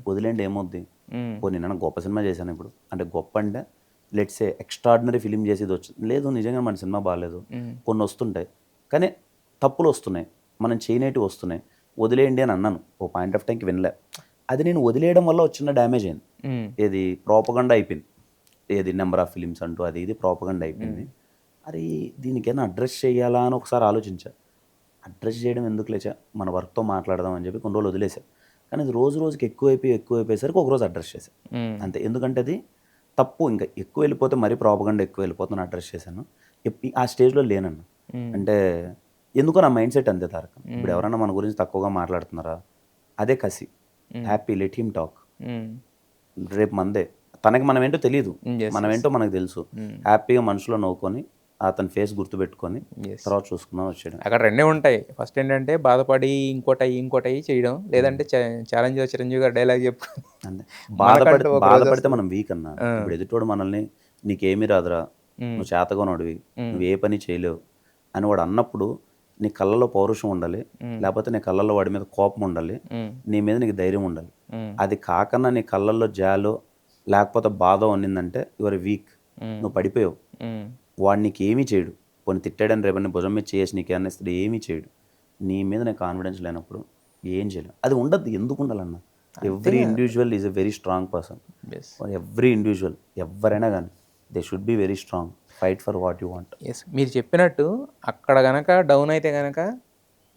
వదిలేండి, ఏమవుద్ది. నేను గొప్ప సినిమా చేశాను ఇప్పుడు అంటే, గొప్ప అంటే లెట్స్ ఏ ఎక్స్ట్రాడినరీ ఫిలిం చేసేది వచ్చింది లేదు, నిజంగా మన సినిమా బాగాలేదు, కొన్ని వస్తుంటాయి కానీ తప్పులు వస్తున్నాయి, మనం చేయనేటివి వస్తున్నాయి, వదిలేయండి అని అన్నాను. ఓ పాయింట్ ఆఫ్ టైంకి వినలే. అది నేను వదిలేయడం వల్ల వచ్చిన డ్యామేజ్ అయింది. ఏది ప్రోపగండా అయిపోయింది, ఏది నెంబర్ ఆఫ్ ఫిలిమ్స్ అంటూ అది ఇది ప్రోపగండా అయిపోయింది. అరే దీనికైనా అడ్రస్ చేయాలా అని ఒకసారి ఆలోచించా. అడ్రస్ చేయడం ఎందుకు లేచా, మన వర్క్తో మాట్లాడదాం అని చెప్పి కొన్ని రోజులు వదిలేసా. కానీ అది రోజుకి ఎక్కువైపోయేసరికి ఒకరోజు అడ్రస్ చేశాను అంతే. ఎందుకంటే అది తప్పు, ఇంకా ఎక్కువ వెళ్ళిపోతే మరీ ప్రోపగండా ఎక్కువ వెళ్ళిపోతుంది, అడ్రస్ చేశాను. ఆ స్టేజ్లో లేనన్న. అంటే ఎందుకో నా మైండ్ సెట్ అంతే తారక. ఇప్పుడు ఎవరైనా మన గురించి తక్కువగా మాట్లాడుతున్నారా, అదే కసి, హ్యాపీ, లెట్ హిమ్ టాక్. రేపు మందే, తనకి మనం ఏంటో తెలియదు, మనం ఏంటో మనకు తెలుసు. హ్యాపీగా మనసులో నవ్వుకొని అతని ఫేస్ గుర్తుపెట్టుకొని తర్వాత చూసుకుందాం వచ్చేయడం. అక్కడ 2 ఉంటాయి. ఫస్ట్ ఏంటంటే బాధపడి ఇంకోటి చేయడం, లేదంటే ఛాలెంజ్ చిరంజీవి గారు డైలాగ్ చెప్పు. బాధపడితే మనం వీక్ అన్నా. ఇప్పుడు ఎదుటోడు మనల్ని నీకేమీ రాదురా, నువ్వు చేతగానోడివి, నువ్వు ఏ పని చేయలేవు అని వాడు అన్నప్పుడు నీ కళ్ళలో పౌరుషం ఉండాలి, లేకపోతే నీ కళ్ళల్లో వాడి మీద కోపం ఉండాలి, నీ మీద నీకు ధైర్యం ఉండాలి. అది కాకన్నా నీ కళ్ళల్లో జాలో లేకపోతే బాధ ఉన్నిందంటే యువర్ వీక్. నువ్వు పడిపోయావు, వాడు నీకు ఏమీ చేయడు, కొన్ని తిట్టాడని రేపటి భుజం మీద చేసి నీకు ఏమన్నా ఇస్తాడు, ఏమీ చేయడు. నీ మీద నాకు కాన్ఫిడెన్స్ లేనప్పుడు ఏం చేయలేం. అది ఉండద్దు, ఎందుకు ఉండాలన్నా. Every individual is a very strong person. Every individual ఎవరైనా కానీ they should be very strong, fight for what you want. Yes, మీరు చెప్పినట్టు అక్కడ గనక డౌన్ అయితే గనక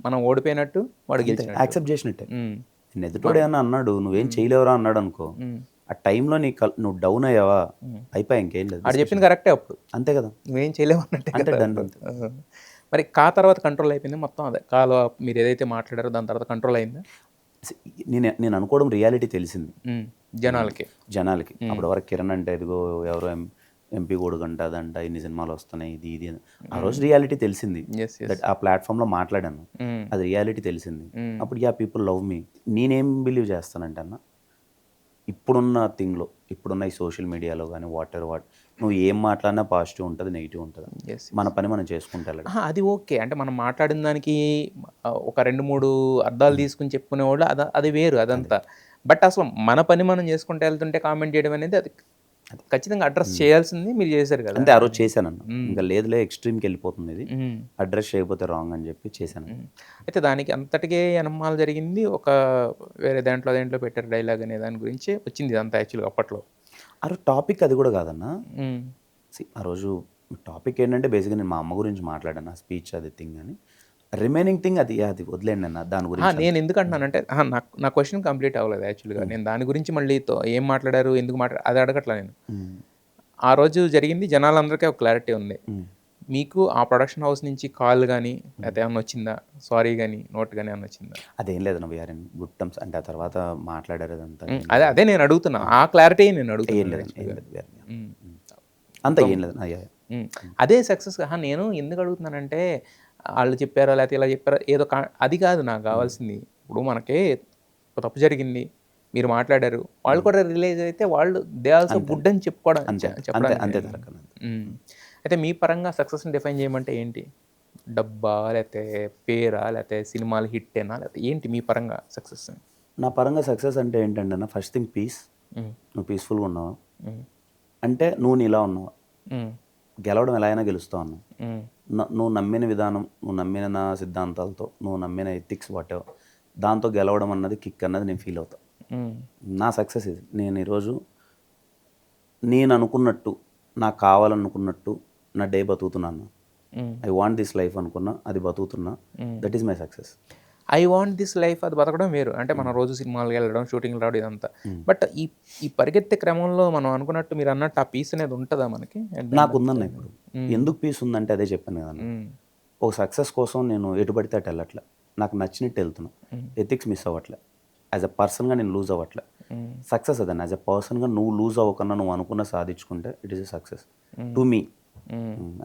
మనం ఓడిపోయినట్టు, వాడు గెలిచినట్టు. యాక్సెప్ట్ చేసినట్టే. నేను ఎదుటోడు ఏమన్నా అన్నాడు, నువ్వేం చేయలేవరా అన్నాడు అనుకో, ఆ టైంలో నువ్వు డౌన్ అయ్యావా, అయిపోయా, ఇంకేం లేదు. అది చెప్పింది కరెక్టే, అప్పుడు అంతే కదా, నువ్వేం చేయలేవు అన్నట్టే అంటే కదా. డన్. మరి కా తర్వాత కంట్రోల్ అయిపోయింది మొత్తం, అదే కాలో మీరు ఏదైతే మాట్లాడారో దాని తర్వాత కంట్రోల్ అయిందా నేను అనుకోవడం రియాలిటీ తెలిసింది జనాలకి. అప్పటి వరకు కిరణ్ అంటే ఇదిగో ఎవరో ఎంపీ కొడుకంట, అదంట, ఇన్ని సినిమాలు వస్తున్నాయి, ఇది అని ఆ రోజు రియాలిటీ తెలిసింది. దట్ ఆ ప్లాట్ఫామ్లో మాట్లాడాను, అది రియాలిటీ తెలిసింది. అప్పుడు యా పీపుల్ లవ్ మీ. నేనేం బిలీవ్ చేస్తానంటే అన్న, ఇప్పుడున్న థింగ్లో, ఇప్పుడున్న ఈ సోషల్ మీడియాలో కానీ వాట్ నువ్వు ఏం మాట్లాడినా పాజిటివ్ ఉంటుంది, నెగిటివ్ ఉంటుంది. మన పని మనం చేసుకుంటే అది ఓకే. అంటే మనం మాట్లాడిన దానికి ఒక 2-3 అర్థాలు తీసుకుని చెప్పుకునేవాళ్ళు, అది వేరు, అదంతా. బట్ అసలు మన పని మనం చేసుకుంటూ వెళ్తుంటే కామెంట్ చేయడం అనేది అది ఖచ్చితంగా అడ్రస్ చేయాల్సింది మీరు చేశారు కదా. అంటే ఆ రోజు చేశానన్న, ఇంకా లేదులే ఎక్స్ట్రీమ్కి వెళ్ళిపోతుంది ఇది, అడ్రస్ చేయకపోతే రాంగ్ అని చెప్పి చేశాను. అయితే దానికి అంతటికే ఎనమాలు జరిగింది. ఒక వేరే దాంట్లో పెట్టారు డైలాగ్ అనే దాని గురించి వచ్చింది ఇదంతా యాక్చువల్గా అప్పట్లో. ఆ రోజు టాపిక్ అది కూడా కాదన్న. ఆ రోజు టాపిక్ ఏంటంటే బేసిక్గా నేను మా అమ్మ గురించి మాట్లాడాను, ఆ స్పీచ్ అది థింగ్ అని. రిమైనింగ్ థింగ్ అది వదిలేండి అన్న, దాని గురించి. నేను ఎందుకు అంటున్నానంటే నా క్వశ్చన్ కంప్లీట్ అవ్వలేదు యాక్చువల్గా. నేను దాని గురించి మళ్ళీ ఏం మాట్లాడారు, ఎందుకు మాట్లాడారు అది అడగట్లా నేను. ఆ రోజు జరిగింది, జనాలందరికీ ఒక క్లారిటీ ఉంది. మీకు ఆ ప్రొడక్షన్ హౌస్ నుంచి కాల్ కానీ లేకపోతే ఏమన్నా వచ్చిందా, సారీ కానీ నోట్ కానీ ఏమన్నా వచ్చిందా? అదేం లేదు నా వీఆర్ ఇన్ గుడ్ టర్మ్స్. అంటే ఆ తర్వాత మాట్లాడారు అదంతా. అదే నేను అడుగుతున్నా, ఆ క్లారిటీ నేను అడుగుతున్నా. అంతా ఏం లేదు. అదే సక్సెస్. నేను ఎందుకు అడుగుతున్నానంటే, వాళ్ళు చెప్పారా లేకపోతే ఇలా చెప్పారా ఏదో అది కాదు నాకు కావాల్సింది. ఇప్పుడు మనకి తప్పు జరిగింది, మీరు మాట్లాడారు, వాళ్ళు కూడా రిలీజ్ అయితే వాళ్ళు దే ఆల్సో గుడ్ అని చెప్పుకోవడం. అయితే మీ పరంగా సక్సెస్ని డిఫైన్ చేయమంటే ఏంటి? డబ్బా, లేకపోతే పేరా, లేకపోతే సినిమాలు హిట్టేనా, లేకపోతే ఏంటి మీ పరంగా సక్సెస్? నా పరంగా సక్సెస్ అంటే ఏంటంటే అన్న, ఫస్ట్ థింగ్ పీస్. నువ్వు పీస్ఫుల్గా ఉన్నావు అంటే నువ్వు నీలా ఉన్నావు, గెలవడం ఎలా అయినా గెలుస్తావు అన్నావు. నువ్వు నమ్మిన విధానం, నువ్వు నమ్మిన నా సిద్ధాంతాలతో, నువ్వు నమ్మిన ఎథిక్స్ వాటెవర్, దాంతో గెలవడం అన్నది కిక్ అన్నది నేను ఫీల్ అవుతాను. నా సక్సెస్ ఇది. నేను ఈరోజు నేను అనుకున్నట్టు, నాకు కావాలనుకున్నట్టు నా డే బతుకుతున్నాను. ఐ వాంట్ దిస్ లైఫ్ అనుకున్నా, అది బతుకుతున్నా. That is my success. I want this life అది బతకడం వేరు. అంటే మనం రోజు సినిమాలకు వెళ్ళడం, షూటింగ్లు రావడం ఇదంతా. బట్ ఈ పరిగెత్తే క్రమంలో మనం అనుకున్నట్టు మీరు అన్నట్టు ఆ పీస్ అనేది ఉంటుందా మనకి? నాకు ఉందన్న. ఇప్పుడు ఎందుకు పీస్ ఉందంటే అదే చెప్పాను కదా, ఒక సక్సెస్ కోసం నేను ఎటు పడితే అటు వెళ్ళట్లే, నాకు నచ్చినట్టు వెళ్తున్నా, ఎథిక్స్ మిస్ అవ్వట్లే, యాజ్ అ పర్సన్గా నేను లూజ్ అవ్వట్లే. సక్సెస్ అదన్న, యాజ్ అ పర్సన్గా నువ్వు లూజ్ అవ్వకుండా నువ్వు అనుకున్న సాధించుకుంటే it is a success to me.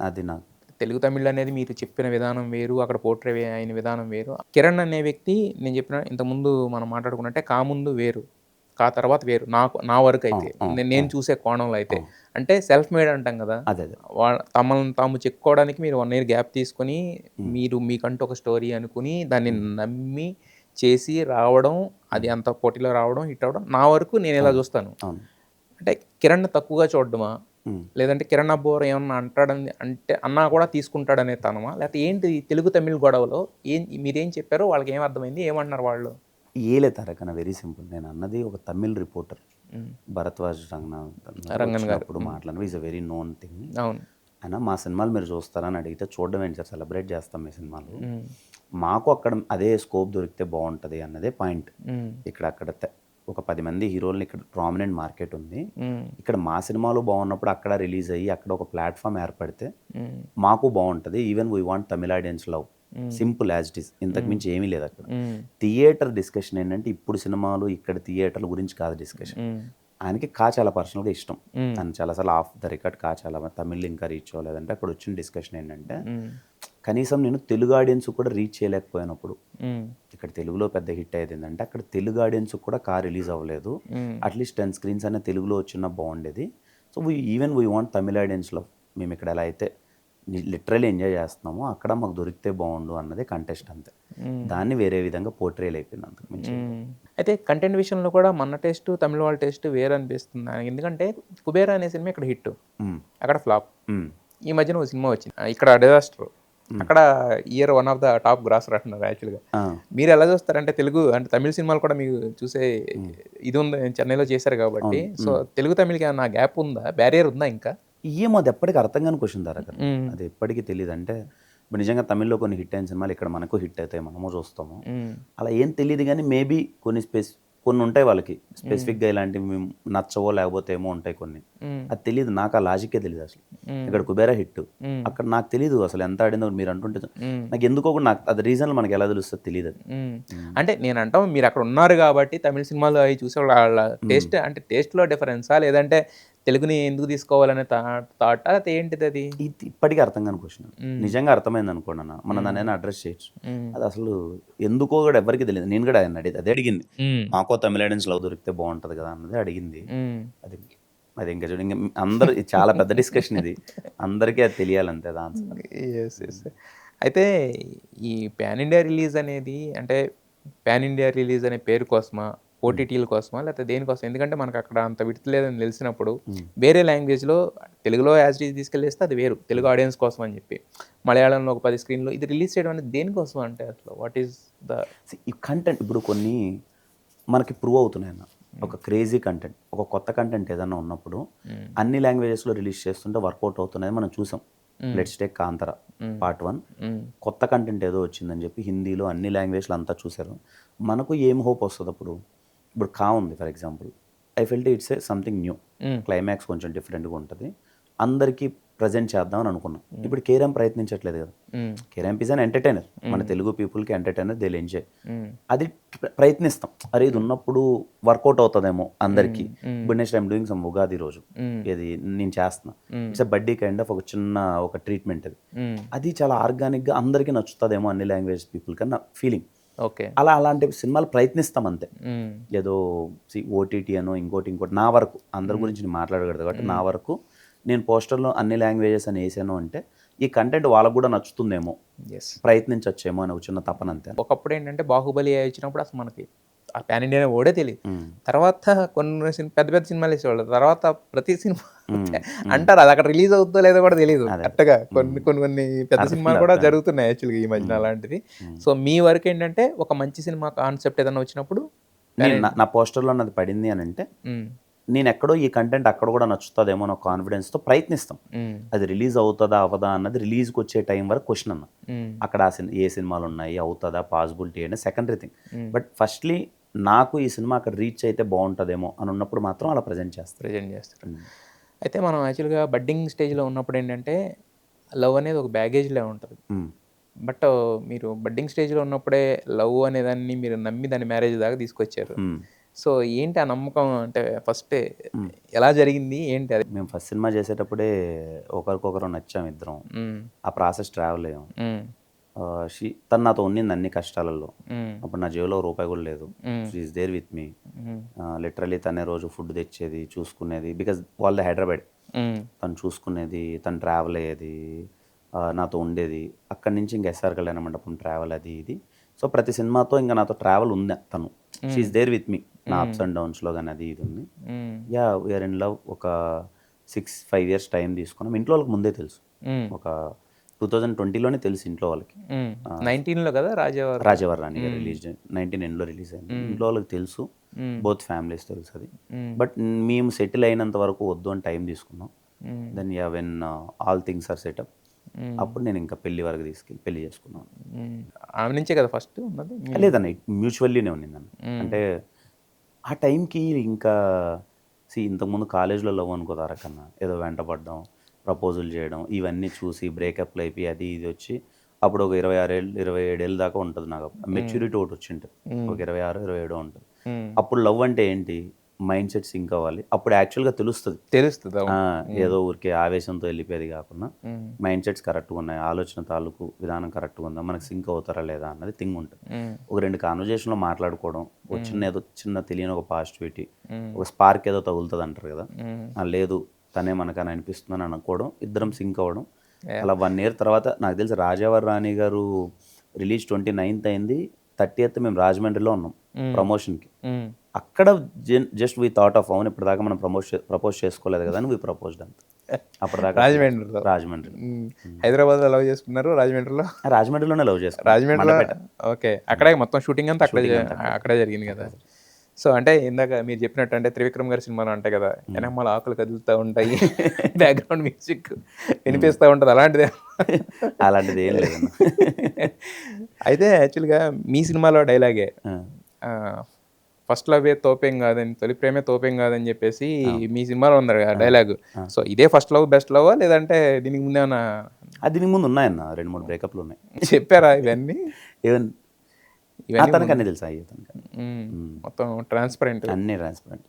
అది నాకు తెలుగు తమిళ్ అనేది మీరు చెప్పిన విధానం వేరు, అక్కడ పోర్ట్రే అయిన విధానం వేరు. కిరణ్ అనే వ్యక్తి నేను చెప్పిన ఇంతకుముందు మనం మాట్లాడుకున్నట్టే కా ముందు వేరు, కా తర్వాత వేరు. నా వరకు అయితే నేను చూసే కోణంలో అయితే, అంటే సెల్ఫ్ మేడ్ అంటాం కదా, తమను తాము చెప్పుకోవడానికి మీరు 1 year గ్యాప్ తీసుకొని మీరు మీకంటూ ఒక స్టోరీ అనుకుని దాన్ని నమ్మి చేసి రావడం, అది అంత పోటీలో రావడం, హిట్ అవ్వడం, నా వరకు నేను ఇలా చూస్తాను. అంటే కిరణ్ తక్కువగా చూడడమా, లేదంటే కిరణ్ అబ్బోర్ ఏమన్నా అంటాడని అంటే అన్నా కూడా తీసుకుంటాడనే తనమా, లేకపోతే ఏంటి తెలుగు తమిళ్ గొడవలో మీరేం చెప్పారో వాళ్ళకి ఏం అర్థమైంది, ఏమన్నారు వాళ్ళు? ఏలే తారకన్న, వెరీ సింపుల్. నేను అన్నది ఒక తమిళ్ రిపోర్టర్ భరద్వాజ్ రంగన్ గారు అప్పుడు మాట్లాడిన is a very known thing. అవును. అయినా మా సినిమాలు మీరు చూస్తారని అడిగితే చూడడం ఏంటి సార్, సెలబ్రేట్ చేస్తాం మీ సినిమాలు, మాకు అక్కడ అదే స్కోప్ దొరికితే బాగుంటుంది అన్నదే పాయింట్. అక్కడ ఒక 10 మంది హీరోల్ని ఇక్కడ ప్రామినెంట్ మార్కెట్ ఉంది, ఇక్కడ మా సినిమాలు బాగున్నప్పుడు అక్కడ రిలీజ్ అయ్యి అక్కడ ఒక ప్లాట్ఫామ్ ఏర్పడితే మాకు బాగుంటుంది. Even we want Tamil audience love, simple as it is, ఇంతకు మించి ఏమీ లేదు అక్కడ. థియేటర్ డిస్కషన్ ఏంటంటే ఇప్పుడు సినిమాలు ఇక్కడ థియేటర్ల గురించి కాదు డిస్కషన్. ఆయనకి కా చాలా పర్సనల్గా ఇష్టం, ఆయన చాలాసార్లు ఆఫ్ ద రికార్డ్ కా చాలా తమిళ్ ఇంకా రీచ్ అవ్వలేదంటే అక్కడ వచ్చిన డిస్కషన్ ఏంటంటే కనీసం నేను తెలుగు ఆడియన్స్ కూడా రీచ్ చేయలేకపోయినప్పుడు, ఇక్కడ తెలుగులో పెద్ద హిట్ అయ్యేది ఏంటంటే అక్కడ తెలుగు ఆడియన్స్ కూడా కా రిలీజ్ అవ్వలేదు, అట్లీస్ట్ 10 screens అనే తెలుగులో వచ్చినా బాగుండేది. సో ఈవెన్ వీ వాంట్ తమిళ ఆడియన్స్లో, మేము ఇక్కడ ఎలా అయితే లిటరలీ ఎంజాయ్ చేస్తున్నాము, అక్కడ మాకు దొరికితే బాగుండు అన్నది కంటెస్ట్ అంతే. దాన్ని వేరే విధంగా పోర్ట్రేల్ అయిపోయింది అంతకు మించి. అయితే కంటెంట్ విషయంలో కూడా మన టేస్ట్ తమిళ వాళ్ళ టేస్ట్ వేరు అనిపిస్తుంది నాకు. ఎందుకంటే కుబేరా అనే సినిమా ఇక్కడ హిట్, మ్మ్. అక్కడ ఫ్లాప్. మ్మ్. ఈ మధ్యన ఒక సినిమా వచ్చింది ఇక్కడ డిజాస్టర్, అక్కడ year one of the top grosser అంటున్నారు యాక్చువల్గా. ఆ. మీరు ఎలా చూస్తారంటే తెలుగు అంటే తమిళ సినిమాలు కూడా మీకు చూసే ఇది ఉంది, చెన్నైలో చేశారు కాబట్టి. సో తెలుగు తమిళకి ఏమన్నా గ్యాప్ ఉందా, బ్యారియర్ ఉందా ఇంకా? ఏమో అది ఎప్పటికీ అర్థం కాని క్వశ్చన్ ధర కదా, అది ఎప్పటికీ తెలియదు. అంటే ఇప్పుడు నిజంగా తమిళ్లో కొన్ని హిట్ అయిన సినిమాలు ఇక్కడ మనకు హిట్ అవుతాయి, మనము చూస్తాము, అలా ఏం తెలియదు. కానీ మేబీ కొన్ని ఉంటాయి వాళ్ళకి స్పెసిఫిక్గా ఇలాంటివి మేము నచ్చవో లేకపోతే ఏమో ఉంటాయి కొన్ని, అది తెలియదు నాకు, ఆ లాజిక్కే తెలియదు అసలు. ఇక్కడ కుబేరా హిట్, అక్కడ నాకు తెలియదు అసలు ఎంత ఆడిందో మీరు అంటుంటే. నాకు ఎందుకో కూడా నాకు అది రీజన్లు మనకి ఎలా తెలుస్తుంది తెలియదు అది. అంటే నేను అంటాం మీరు అక్కడ ఉన్నారు కాబట్టి తమిళ సినిమాలు అవి చూసే వాళ్ళ టేస్ట్ అంటే టేస్ట్లో డిఫరెన్సా, లేదంటే తెలుగుని ఎందుకు తీసుకోవాలనే థాటా, అది ఏంటిది అది? ఇది ఇప్పటికీ అర్థం కాని క్వశ్చన్. నిజంగా అర్థమైంది అనుకోండి అన్న, మనం దాన్ని అడ్రస్ చేయొచ్చు. అది అసలు ఎందుకో కూడా ఎవరికి తెలియదు. నేను కూడా ఆయన అదే అడిగింది, మాకో తమిళ ఆడియన్స్ లవ్ దొరికితే బాగుంటుంది కదా అన్నది అడిగింది. అది ఇంకా చూడండి, ఇంకా అందరూ చాలా పెద్ద డిస్కషన్ ఇది, అందరికీ అది తెలియాలంతే అది ఆన్సర్. అయితే ఈ పాన్ ఇండియా రిలీజ్ అనేది అంటే పాన్ ఇండియా రిలీజ్ అనే పేరు కోసమా, ఓటీటీల కోసమా, లేకపోతే దేనికోసం? ఎందుకంటే మనకు అక్కడ అంత విడత లేదని తెలిసినప్పుడు వేరే లాంగ్వేజ్లో తెలుగులో యాజ్ ఇట్ ఈజ్ తీసుకెళ్ళేస్తే అది వేరు, తెలుగు ఆడియన్స్ కోసం అని చెప్పి మలయాళంలో ఒక 10 స్క్రీన్లో ఇది రిలీజ్ చేయడం అనేది దేనికోసం అంటే అసలు వాట్ ఈస్ ద ఈ కంటెంట్? ఇప్పుడు కొన్ని మనకి ప్రూవ్ అవుతున్నాయి అన్న, ఒక క్రేజీ కంటెంట్, ఒక కొత్త కంటెంట్ ఏదైనా ఉన్నప్పుడు అన్ని లాంగ్వేజెస్లో రిలీజ్ చేస్తుంటే వర్కౌట్ అవుతున్నది మనం చూసాం. లెట్స్ టేక్ కాంతారా పార్ట్ 1, కొత్త కంటెంట్ ఏదో వచ్చిందని చెప్పి హిందీలో అన్ని లాంగ్వేజ్లు అంతా చూసారు. మనకు ఏం హోప్ వస్తుంది అప్పుడు? ఇప్పుడు కా ఉంది for example, I felt it's a something new, climax కొంచెం డిఫరెంట్గా ఉంటుంది, అందరికీ ప్రజెంట్ చేద్దామని అనుకున్నాం. ఇప్పుడు కేరాం ప్రయత్నించట్లేదు కదా, కేరాం ఈజ్ అన్ ఎంటర్టైనర్, మన తెలుగు పీపుల్కి ఎంటర్టైనర్, దే విల్ ఎంజాయ్. అది ప్రయత్నిస్తాం, అరే ఇది ఉన్నప్పుడు వర్కౌట్ అవుతుందేమో అందరికీ. ఇప్పుడు next I'm doing some Ugadi రోజు ఇది నేను చేస్తున్నా, ఇట్స్ బడ్డీ కైండ్ ఆఫ్ ఒక చిన్న ఒక ట్రీట్మెంట్ అది, అది చాలా ఆర్గానిక్గా అందరికీ నచ్చుతుందేమో అన్ని లాంగ్వేజ్ పీపుల్ కన్నా ఫీలింగ్. ఓకే, అలాంటి సినిమాలు ప్రయత్నిస్తాం అంతే. ఏదో ఓటీటీ అనో ఇంకోటి నా వరకు అందరి గురించి నేను మాట్లాడకూడదు కాబట్టి నా వరకు నేను పోస్టర్లో అన్ని లాంగ్వేజెస్ అని వేసాను అంటే ఈ కంటెంట్ వాళ్ళకు కూడా నచ్చుతుందేమో, ప్రయత్నించచ్చేమో అని ఒక చిన్న తపన అంతే. ఒకప్పుడు ఏంటంటే బాహుబలి వచ్చినప్పుడు అసలు మనకి ఆ పాన్ ఇండియా ఓడే తెలియదు, తర్వాత కొన్ని పెద్ద పెద్ద సినిమాలు వేసేవాళ్ళు, తర్వాత ప్రతి సినిమా అంటారు అది అక్కడ రిలీజ్ అవుతుందో లేదో కూడా తెలియదు కరెక్ట్గా. కొన్ని పెద్ద సినిమాలు కూడా జరుగుతున్నాయి యాక్చువల్గా ఈ మధ్యన అలాంటిది. సో మీ వరకు ఏంటంటే ఒక మంచి సినిమా కాన్సెప్ట్ ఏదైనా వచ్చినప్పుడు నా పోస్టర్లో అది పడింది అని అంటే నేను ఎక్కడో ఈ కంటెంట్ అక్కడ కూడా నచ్చుతుందేమో నా కాన్ఫిడెన్స్తో ప్రయత్నిస్తాం. అది రిలీజ్ అవుతుందా అవదా అన్నది రిలీజ్కి వచ్చే టైం వరకు క్వశ్చన్ అన్న, అక్కడ ఏ సినిమాలు ఉన్నాయి అవుతుందా పాసిబిలిటీ అనేది సెకండరీ థింగ్. బట్ ఫస్ట్లీ నాకు ఈ సినిమా అక్కడ రీచ్ అయితే బాగుంటుందేమో అని ఉన్నప్పుడు మాత్రం అలా ప్రజెంట్ చేస్తారు. అయితే మనం యాక్చువల్గా బడ్డింగ్ స్టేజ్లో ఉన్నప్పుడు ఏంటంటే లవ్ అనేది ఒక బ్యాగేజ్లో ఉంటుంది. బట్ మీరు బడ్డింగ్ స్టేజ్లో ఉన్నప్పుడే లవ్ అనేదాన్ని మీరు నమ్మి దాన్ని మ్యారేజ్ దాకా తీసుకొచ్చారు. సో ఏంటి ఆ నమ్మకం అంటే ఫస్ట్ ఎలా జరిగింది ఏంటి? అది మేము ఫస్ట్ సినిమా చేసేటప్పుడే ఒకరికొకరు నచ్చాము ఇద్దరం, ఆ ప్రాసెస్ ట్రావెల్ అయ్యాం. తను నాతో ఉన్నింది అన్ని కష్టాలలో, అప్పుడు నా జేబులో రూపాయి కూడా లేదు, she is there with me. Literally తనే రోజు ఫుడ్ తెచ్చేది, చూసుకునేది, బికాజ్ వాళ్ళది హైదరాబాద్, తను చూసుకునేది, తను ట్రావెల్ అయ్యేది, నాతో ఉండేది. అక్కడి నుంచి ఇంకా ఎస్ఆర్ కళ్యాణ మండపం ట్రావెల్ అది ఇది. సో ప్రతి సినిమాతో ఇంకా నాతో ట్రావెల్ ఉంది తను, she is there with me, నా అప్స్ అండ్ డౌన్స్లో కానీ అది ఇది ఉంది. Yeah we are in love. ఒక 6-5 years టైం తీసుకున్నాం. ఇంట్లో వాళ్ళకి ముందే తెలుసు, ఒక 2020లోనే తెలుసు ఇంట్లో వాళ్ళకి. 19లో కదా రాజావారి రాణి గారు రిలీజ్ 19 ఎండ్లో రిలీజ్ అయింది. ఇంట్లో వాళ్ళకి తెలుసు, బోత్ ఫ్యామిలీస్ తెలుసు అది. బట్ మేము సెటిల్ అయినంత వరకు వద్దు అని టైం తీసుకున్నాం. Then yeah when all things are setup, అప్పుడు నేను ఇంకా పెళ్లి వరకు తీసుకెళ్ళి పెళ్లి చేసుకున్నాను. ఆమె నుంచే కదా ఫస్ట్ ఉన్నది? లేదన్న, మ్యూచువల్లీనే ఉన్నిందన్న. అంటే ఆ టైంకి ఇంకా ఇంతకుముందు కాలేజ్లో లవ్ అనుకో తారకన్నా, ఏదో వెంటపడ్డం, ప్రపోజల్ చేయడం, ఇవన్నీ చూసి బ్రేకప్లు అయిపోయి అది ఇది వచ్చి అప్పుడు ఒక 26-27 ఏళ్ళ దాకా ఉంటుంది నాకు. మెచ్యూరిటీ ఒకటి వచ్చి ఉంటుంది, ఒక 26-27 ఉంటుంది. అప్పుడు లవ్ అంటే ఏంటి, మైండ్ సెట్ సింక్ అవ్వాలి. అప్పుడు యాక్చువల్గా తెలుస్తుంది, ఏదో ఊరికే ఆవేశంతో వెళ్ళిపోయేది కాకుండా మైండ్ సెట్స్ కరెక్ట్గా ఉన్నాయి, ఆలోచన తాలూకు విధానం కరెక్ట్గా ఉందా, మనకు సింక్ అవుతారా లేదా అన్నది థింగ్ ఉంటుంది. ఒక 2 కాన్వర్జేషన్లో మాట్లాడుకోవడం, ఒక ఏదో చిన్న తెలియని ఒక పాజిటివిటీ, ఒక స్పార్క్ ఏదో తగులుతుంది అంటారు కదా, లేదు తనే మనకని అనిపిస్తుందని అనుకోవడం, ఇద్దరం సింక్ అవ్వడం, అలా 1 ఇయర్ తర్వాత నాకు తెలిసి రాజావారి రాణి గారు రిలీజ్ 29th అయింది, 30th మేము రాజమండ్రిలో ఉన్నాం ప్రమోషన్కి. అక్కడ జస్ట్ వీ థాట్ ఆఫ్ అవును ఇప్పటిదాకా మనం ప్రపోజ్ చేసుకోలేదు కదా అని వీ ప్రపోజ్డ్ అంత. అప్పటిదాకా రాజమండ్రి హైదరాబాద్లో లవ్ చేసుకున్నారు, రాజమండ్రిలోనే లవ్ చేసుకున్నాం. రాజమండ్రిలో ఓకే. అక్కడే మొత్తం షూటింగ్ అంతా అక్కడే జరిగింది కదా. సో అంటే ఇందాక మీరు చెప్పినట్టు అంటే త్రివిక్రమ్ గారి సినిమాలు ఉంటాయి కదా, వెనకమాల ఆకులు కదులుతూ ఉంటాయి, బ్యాక్గ్రౌండ్ మ్యూజిక్ వినిపిస్తూ ఉంటుంది, అలాంటిదే. అలాంటిది ఏం లేదు. అయితే యాక్చువల్గా మీ సినిమాలో డైలాగే ఫస్ట్ లవే తోపేం కాదని, తొలి ప్రేమే తోపేం కాదని చెప్పేసి మీ సినిమాలో ఉన్నారు కదా డైలాగ్. సో ఇదే ఫస్ట్ లవ్ బెస్ట్ లవ్ లేదంటే దీనికి ముందు ఏమన్నా? దీనికి ముందు ఉన్నాయన్న 2-3 బ్రేకప్లు ఉన్నాయి. చెప్పారా ఇవన్నీ? తనకు అన్నీ తెలుసా? మొత్తం ట్రాన్స్పరెంట్, అన్నీ ట్రాన్స్పరెంట్.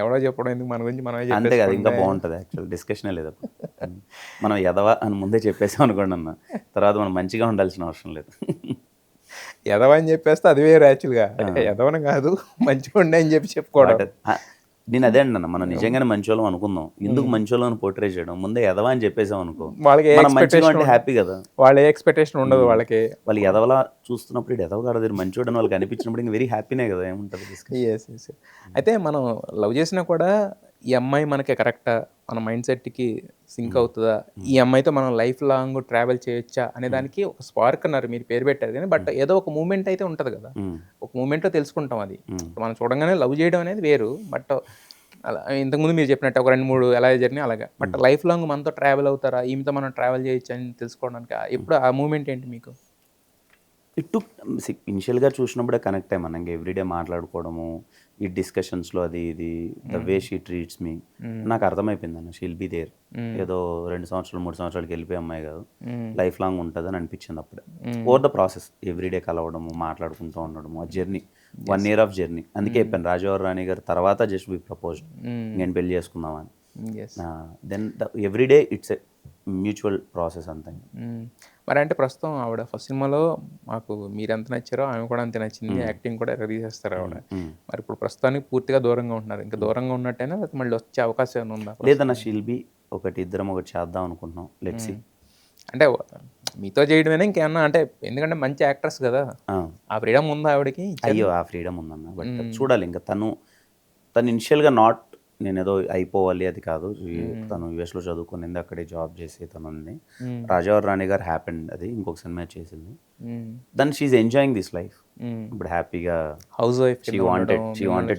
ఎవడో చెప్పడం ఎందుకు, మన గురించి మనమే అంతే కదా, ఇంకా బాగుంటుంది. యాక్చువల్ డిస్కషనే లేదు. మనం ఎదవా అని ముందే చెప్పేసాం అనుకోండి అన్న, తర్వాత మనం మంచిగా ఉండాల్సిన అవసరం లేదు. ఎదవ అని చెప్పేస్తే అది వేరు. యాక్చువల్గా ఎదవని కాదు, మంచిగా ఉండే అని చెప్పి చెప్పుకోవడం. నేను అదే అండి అన్న, మనం నిజంగానే మంచోళ్ళం అనుకుందాం, ఎందుకు మంచోళ్ళని పోర్ట్రే చేయడం, ముందే ఎదవా అని చెప్పేసాం అనుకో, వాళ్ళకి మంచిగా అంటే హ్యాపీ కదా. వాళ్ళ ఎక్స్పెక్టేషన్ ఉండదు వాళ్ళకి. వాళ్ళు ఎదవలా చూస్తున్నప్పుడు ఇటు ఎదవ కాదు మంచోడని వాళ్ళకి అనిపించినప్పుడు ఇంకా వెరీ హ్యాపీనే కదా, ఏముంటుంది. అయితే మనం లవ్ చేసినా కూడా ఈ అమ్మాయి మనకి కరెక్టా, మన మైండ్ సెట్కి సింక్ అవుతుందా, ఈ అమ్మాయితో మనం లైఫ్ లాంగ్ ట్రావెల్ చేయొచ్చా అనే దానికి ఒక స్పార్క్ అన్నారు, మీరు పేరు పెట్టారు కానీ, బట్ ఏదో ఒక మూమెంట్ అయితే ఉంటుంది కదా, ఒక మూమెంట్లో తెలుసుకుంటాం. అది మనం చూడంగానే లవ్ చేయడం అనేది వేరు, బట్ అలా ఇంతకుముందు మీరు చెప్పినట్టు ఒక 2-3 ఎలా జరిగినాయి అలాగా, బట్ లైఫ్ లాంగ్ మనతో ట్రావెల్ అవుతారా, ఈమెతో మనం ట్రావెల్ చేయొచ్చు అని తెలుసుకోవడానికి ఎప్పుడు ఆ మూమెంట్ ఏంటి మీకు? ఇటు ఇనిషియల్గా చూసినప్పుడే కనెక్ట్ అయ్యి మనం ఎవ్రీడే మాట్లాడుకోవడము, ఈ డిస్కషన్స్లో అది ఇది ద వే షీ ట్రీట్స్ మీ, నాకు అర్థమైపోయింది అన్న షీల్ బీ దేర్. ఏదో 2 సంవత్సరాలు 3 సంవత్సరాలకి వెళ్ళిపోయే అమ్మాయి కాదు, లైఫ్ లాంగ్ ఉంటుంది అని అనిపించింది అప్పుడే. ఓవర్ ద ప్రాసెస్ ఎవ్రీడే కలవడము, మాట్లాడుకుంటూ ఉండడము, ఆ జర్నీ 1 year ఆఫ్ జర్నీ. అందుకే చెప్పాను రాజావారి రాణి గారు తర్వాత జస్ట్ వీ ప్రపోజ్డ్, నేను పెళ్లి చేసుకుందామని. Then everyday it's a mutual process అంతే. మరి అంటే ప్రస్తుతం ఆవిడ ఫస్ట్ సినిమాలో మాకు మీరు ఎంత నచ్చారో ఆమె కూడా అంతే నచ్చింది, యాక్టింగ్ కూడా తీసేస్తారు ఆవిడ. మరి ఇప్పుడు ప్రస్తుతానికి పూర్తిగా దూరంగా ఉంటున్నారు, ఇంకా దూరంగా ఉన్నట్టయినా లేకపోతే మళ్ళీ వచ్చే అవకాశం ఏమైనా ఉందా? లేదన్న షీల్ బీ ఇద్దరం ఒకటి చేద్దాం అనుకుంటున్నాం, లెట్స్ సీ. అంటే మీతో చేయడమేనా ఇంకేమన్నా? అంటే ఎందుకంటే మంచి యాక్ట్రెస్ కదా, ఆ ఫ్రీడమ్ ఉందా ఆవిడకి? అయ్యో ఆ ఫ్రీడమ్ ఉందన్న, బట్ చూడాలి. ఇంకా తను ఇనిషియల్గా నాట్ నేను ఏదో అయిపోవాలి అది కాదు, తను యూఎస్లో చదువుకునింది, అక్కడే జాబ్ చేసి తను ఉంది. రాజావారి రాణి గారు హ్యాపెండ్, అది ఇంకొక సినిమా చేసింది. Then she's enjoying this life. ఇప్పుడు హ్యాపీగా house wife, she wanted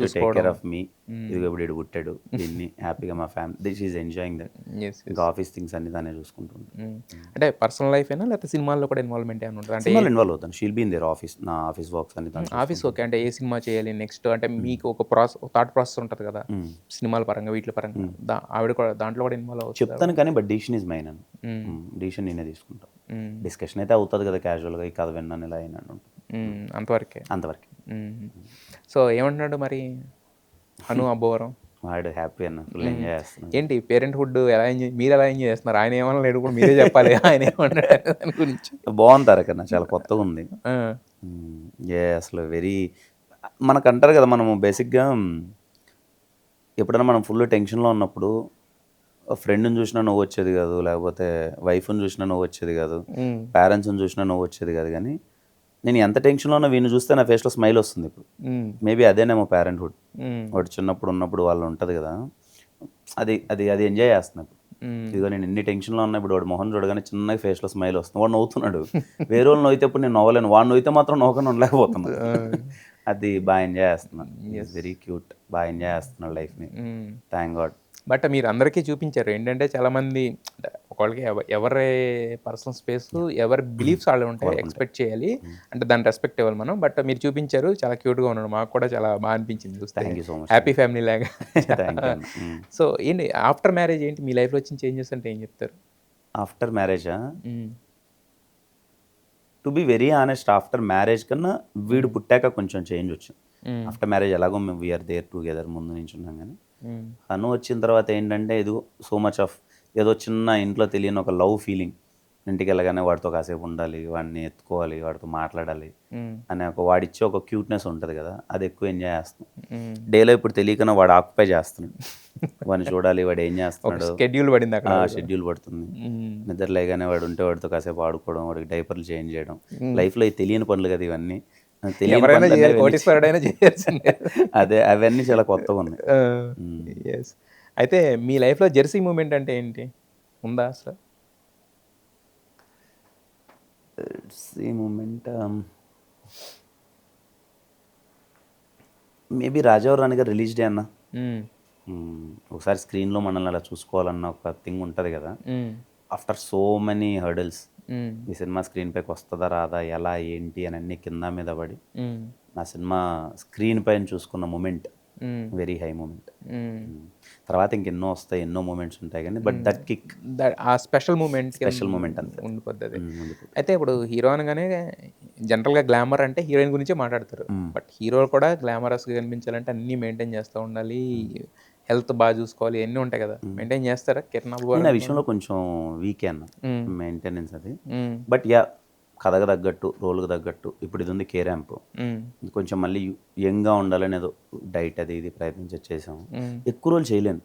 to take care of me. ఇదిగో ఇప్పుడు ఇటు పుట్టాడు, దీన్ని హ్యాపీగా మా ఫ్యామిలీ షీఈ్ ఎంజాయింగ్ దట్. ఇంకా ఆఫీస్ థింగ్స్ అన్ని దాన్ని చూసుకుంటుంది. అంటే పర్సనల్ లైఫ్ అయినా లేకపోతే సినిమాల్లో కూడా ఇన్వాల్వ్మెంట్ ఏమైనా ఉంటుంది? అంటే సినిమాలో ఇన్వాల్వ్ అవుతాను, she'll be in their office, నా ఆఫీస్ వర్క్స్ అన్ని. ఆఫీస్ ఓకే, అంటే ఏ సినిమా చేయాలి నెక్స్ట్, అంటే మీకు ఒక థాట్ ప్రాసెస్ ఉంటుంది కదా సినిమాల పరంగా వీటి పరంగా, ఆవిడ కూడా దాంట్లో కూడా ఇన్వాల్వ్ అవుతుంది? చెప్తాను కానీ బట్ డిసిషన్ ఇస్ మైన్ అని, డిసిషన్ నేనే తీసుకుంటాను. డిస్కషన్ అయితే అవుతుంది కదా క్యాజువల్గా, ఈ కథ విన్నాను ఇలా అయినా అంతవరకే. సో ఏమంటున్నాడు మరి అను అబ్బోవరం? వాడు హ్యాపీ అన్న, ఫుల్ ఎంజాయ్ చేస్తున్నాడు. ఏంటి పేరెంట్హుడ్ ఎలా ఎంజాయ్, మీరు ఎలా ఎంజాయ్ చేస్తున్నారు? ఆయన ఏమన్నా లేడు కూడా మీరే చెప్పాలి, ఆయన ఏమన్నాడు దాని గురించి. బాగుంటారు కన్నా, చాలా కొత్తగా ఉంది. అసలు వెరీ మనకు అంటారు కదా, మనము బేసిక్గా ఎప్పుడైనా మనం ఫుల్ టెన్షన్లో ఉన్నప్పుడు ఫ్రెండ్ని చూసినా నవ్వు వచ్చేది కాదు, లేకపోతే వైఫ్ని చూసినా నవ్వు వచ్చేది కాదు, పేరెంట్స్ని చూసినా నవ్వు వచ్చేది కాదు, కానీ నేను ఎంత టెన్షన్లో ఉన్నా వీడిని చూస్తే నా ఫేస్లో స్మైల్ వస్తుంది. ఇప్పుడు మేబీ అదేనేమో పేరెంట్హుడ్. వాడు చిన్నప్పుడు ఉన్నప్పుడు వాళ్ళు ఉంటుంది కదా, అది ఎంజాయ్ చేస్తున్నాను. ఇదిగో నేను ఎన్ని టెన్షన్లో ఉన్నా ఇప్పుడు వాడు మొహం చూడగానే చిన్నగా ఫేస్లో స్మైల్ వస్తుంది, వాడు నవ్వుతున్నాడు. వేరే వాళ్ళు నవ్వుతే ఇప్పుడు నేను నవ్వలేను, వాడు నవ్వుతే మాత్రం నవ్వకుండా ఉండలేకపోతున్నాను. అది బాగా ఎంజాయ్ చేస్తున్నాను, వెరీ క్యూట్, బాగా ఎంజాయ్ చేస్తున్నాడు లైఫ్ని, థ్యాంక్ గాడ్. బట్ మీరు అందరికీ చూపించారు ఏంటంటే చాలామంది ఒకళ్ళకి ఎవరి పర్సనల్ స్పేస్, ఎవరి బిలీఫ్స్ వాళ్ళు ఉంటాయి, ఎక్స్పెక్ట్ చేయాలి అంటే దాన్ని రెస్పెక్ట్ ఇవ్వాలి మనం. బట్ మీరు చూపించారు, చాలా క్యూట్గా ఉన్నాడు, మాకు కూడా చాలా బాగా అనిపించింది చూస్తే. Thank you so much, happy family లాగా. సో ఏంటి ఆఫ్టర్ మ్యారేజ్ ఏంటి మీ లైఫ్లో వచ్చిన చేంజెస్ అంటే ఏం చెప్తారు? ఆఫ్టర్ మ్యారేజా? To be very honest, after marriage కన్నా వీడు పుట్టాక కొంచెం చేంజ్ వచ్చింది. ఆఫ్టర్ మ్యారేజ్ ఎలాగో మేము వీఆర్ దేర్ టుగెదర్, ముందు నుంచి ఉన్నాం, కానీ అను వచ్చిన తర్వాత ఏంటంటే ఇది సో మచ్ ఆఫ్ ఏదో చిన్న ఇంట్లో తెలియని ఒక లవ్ ఫీలింగ్. ఇంటికి వెళ్ళగానే వాడితో కాసేపు ఉండాలి, వాడిని ఎత్తుకోవాలి, వాడితో మాట్లాడాలి అనే ఒక వాడిచ్చే ఒక క్యూట్నెస్ ఉంటుంది కదా, అది ఎక్కువ ఎంజాయ్ చేస్తున్నాం. డేలో ఇప్పుడు తెలియకనే వాడు ఆక్యుపై చేస్తున్నాడు. వాడిని చూడాలి, వాడు ఏం చేస్తున్నాడు, షెడ్యూల్ పడింది అక్కడ. షెడ్యూల్ పడుతుంది. నిద్ర లేగానే వాడు ఉంటే వాడితో కాసేపు ఆడుకోవడం, వాడికి డైపర్లు చేంజ్ చేయడం. లైఫ్లో తెలియని పనులు కదా ఇవన్నీ. తెలియని ఎవరైనా పనులు చేయాలి, అనేవి కోటీశ్వరుడైనా చేయాల్సిందే. అదే అవన్నీ చాలా కొత్తగా ఉన్నాయి. ఎస్. అయితే మీ లైఫ్లో జెర్సీ మూమెంట్ అంటే ఏంటి, ఉందా అసలు? ఈ మూమెంట్ మేబీ రాజారావు రాణి గారు రిలీజ్ డే అన్న. ఒకసారి స్క్రీన్లో మనల్ని అలా చూసుకోవాలన్న ఒక థింగ్ ఉంటుంది కదా. ఆఫ్టర్ సో మెనీ హర్డల్స్ ఈ సినిమా స్క్రీన్ పైకి వస్తుందా రాదా, ఎలా ఏంటి అని అన్ని కింద మీద పడి నా సినిమా స్క్రీన్ పైన చూసుకున్న మూమెంట్ వెరీ హై మూమెంట్. తర్వాత ఇంకెన్నో వస్తాయి, ఎన్నో మూమెంట్స్ ఉంటాయి కానీ బట్ దట్ కిక్, ఆ స్పెషల్ మూమెంట్ అంతే ఉండిపోద్ది అది. అయితే ఇప్పుడు హీరో అనగానే జనరల్గా గ్లామర్ అంటే హీరోయిన్ గురించే మాట్లాడతారు. బట్ హీరో కూడా గ్లామరస్గా కనిపించాలంటే అన్నీ మెయింటైన్ చేస్తూ ఉండాలి, హెల్త్ బాగా చూసుకోవాలి, ఎన్ని ఉంటాయి కదా. మెయింటైన్ చేస్తారా కిరణ్ అబ్బు? నేను ఆ విషయంలో కొంచెం వీకే అన్న మెయింటెనెన్స్ అది. బట్ యా, కథకు తగ్గట్టు, రోల్కి తగ్గట్టు. ఇప్పుడు ఇది ఉంది కే ర్యాంప్, కొంచెం మళ్ళీ యంగ్గా ఉండాలని ఏదో డైట్ అది ఇది ప్రయత్నించి చేసాము. ఎక్కువ రోల్ చేయలేను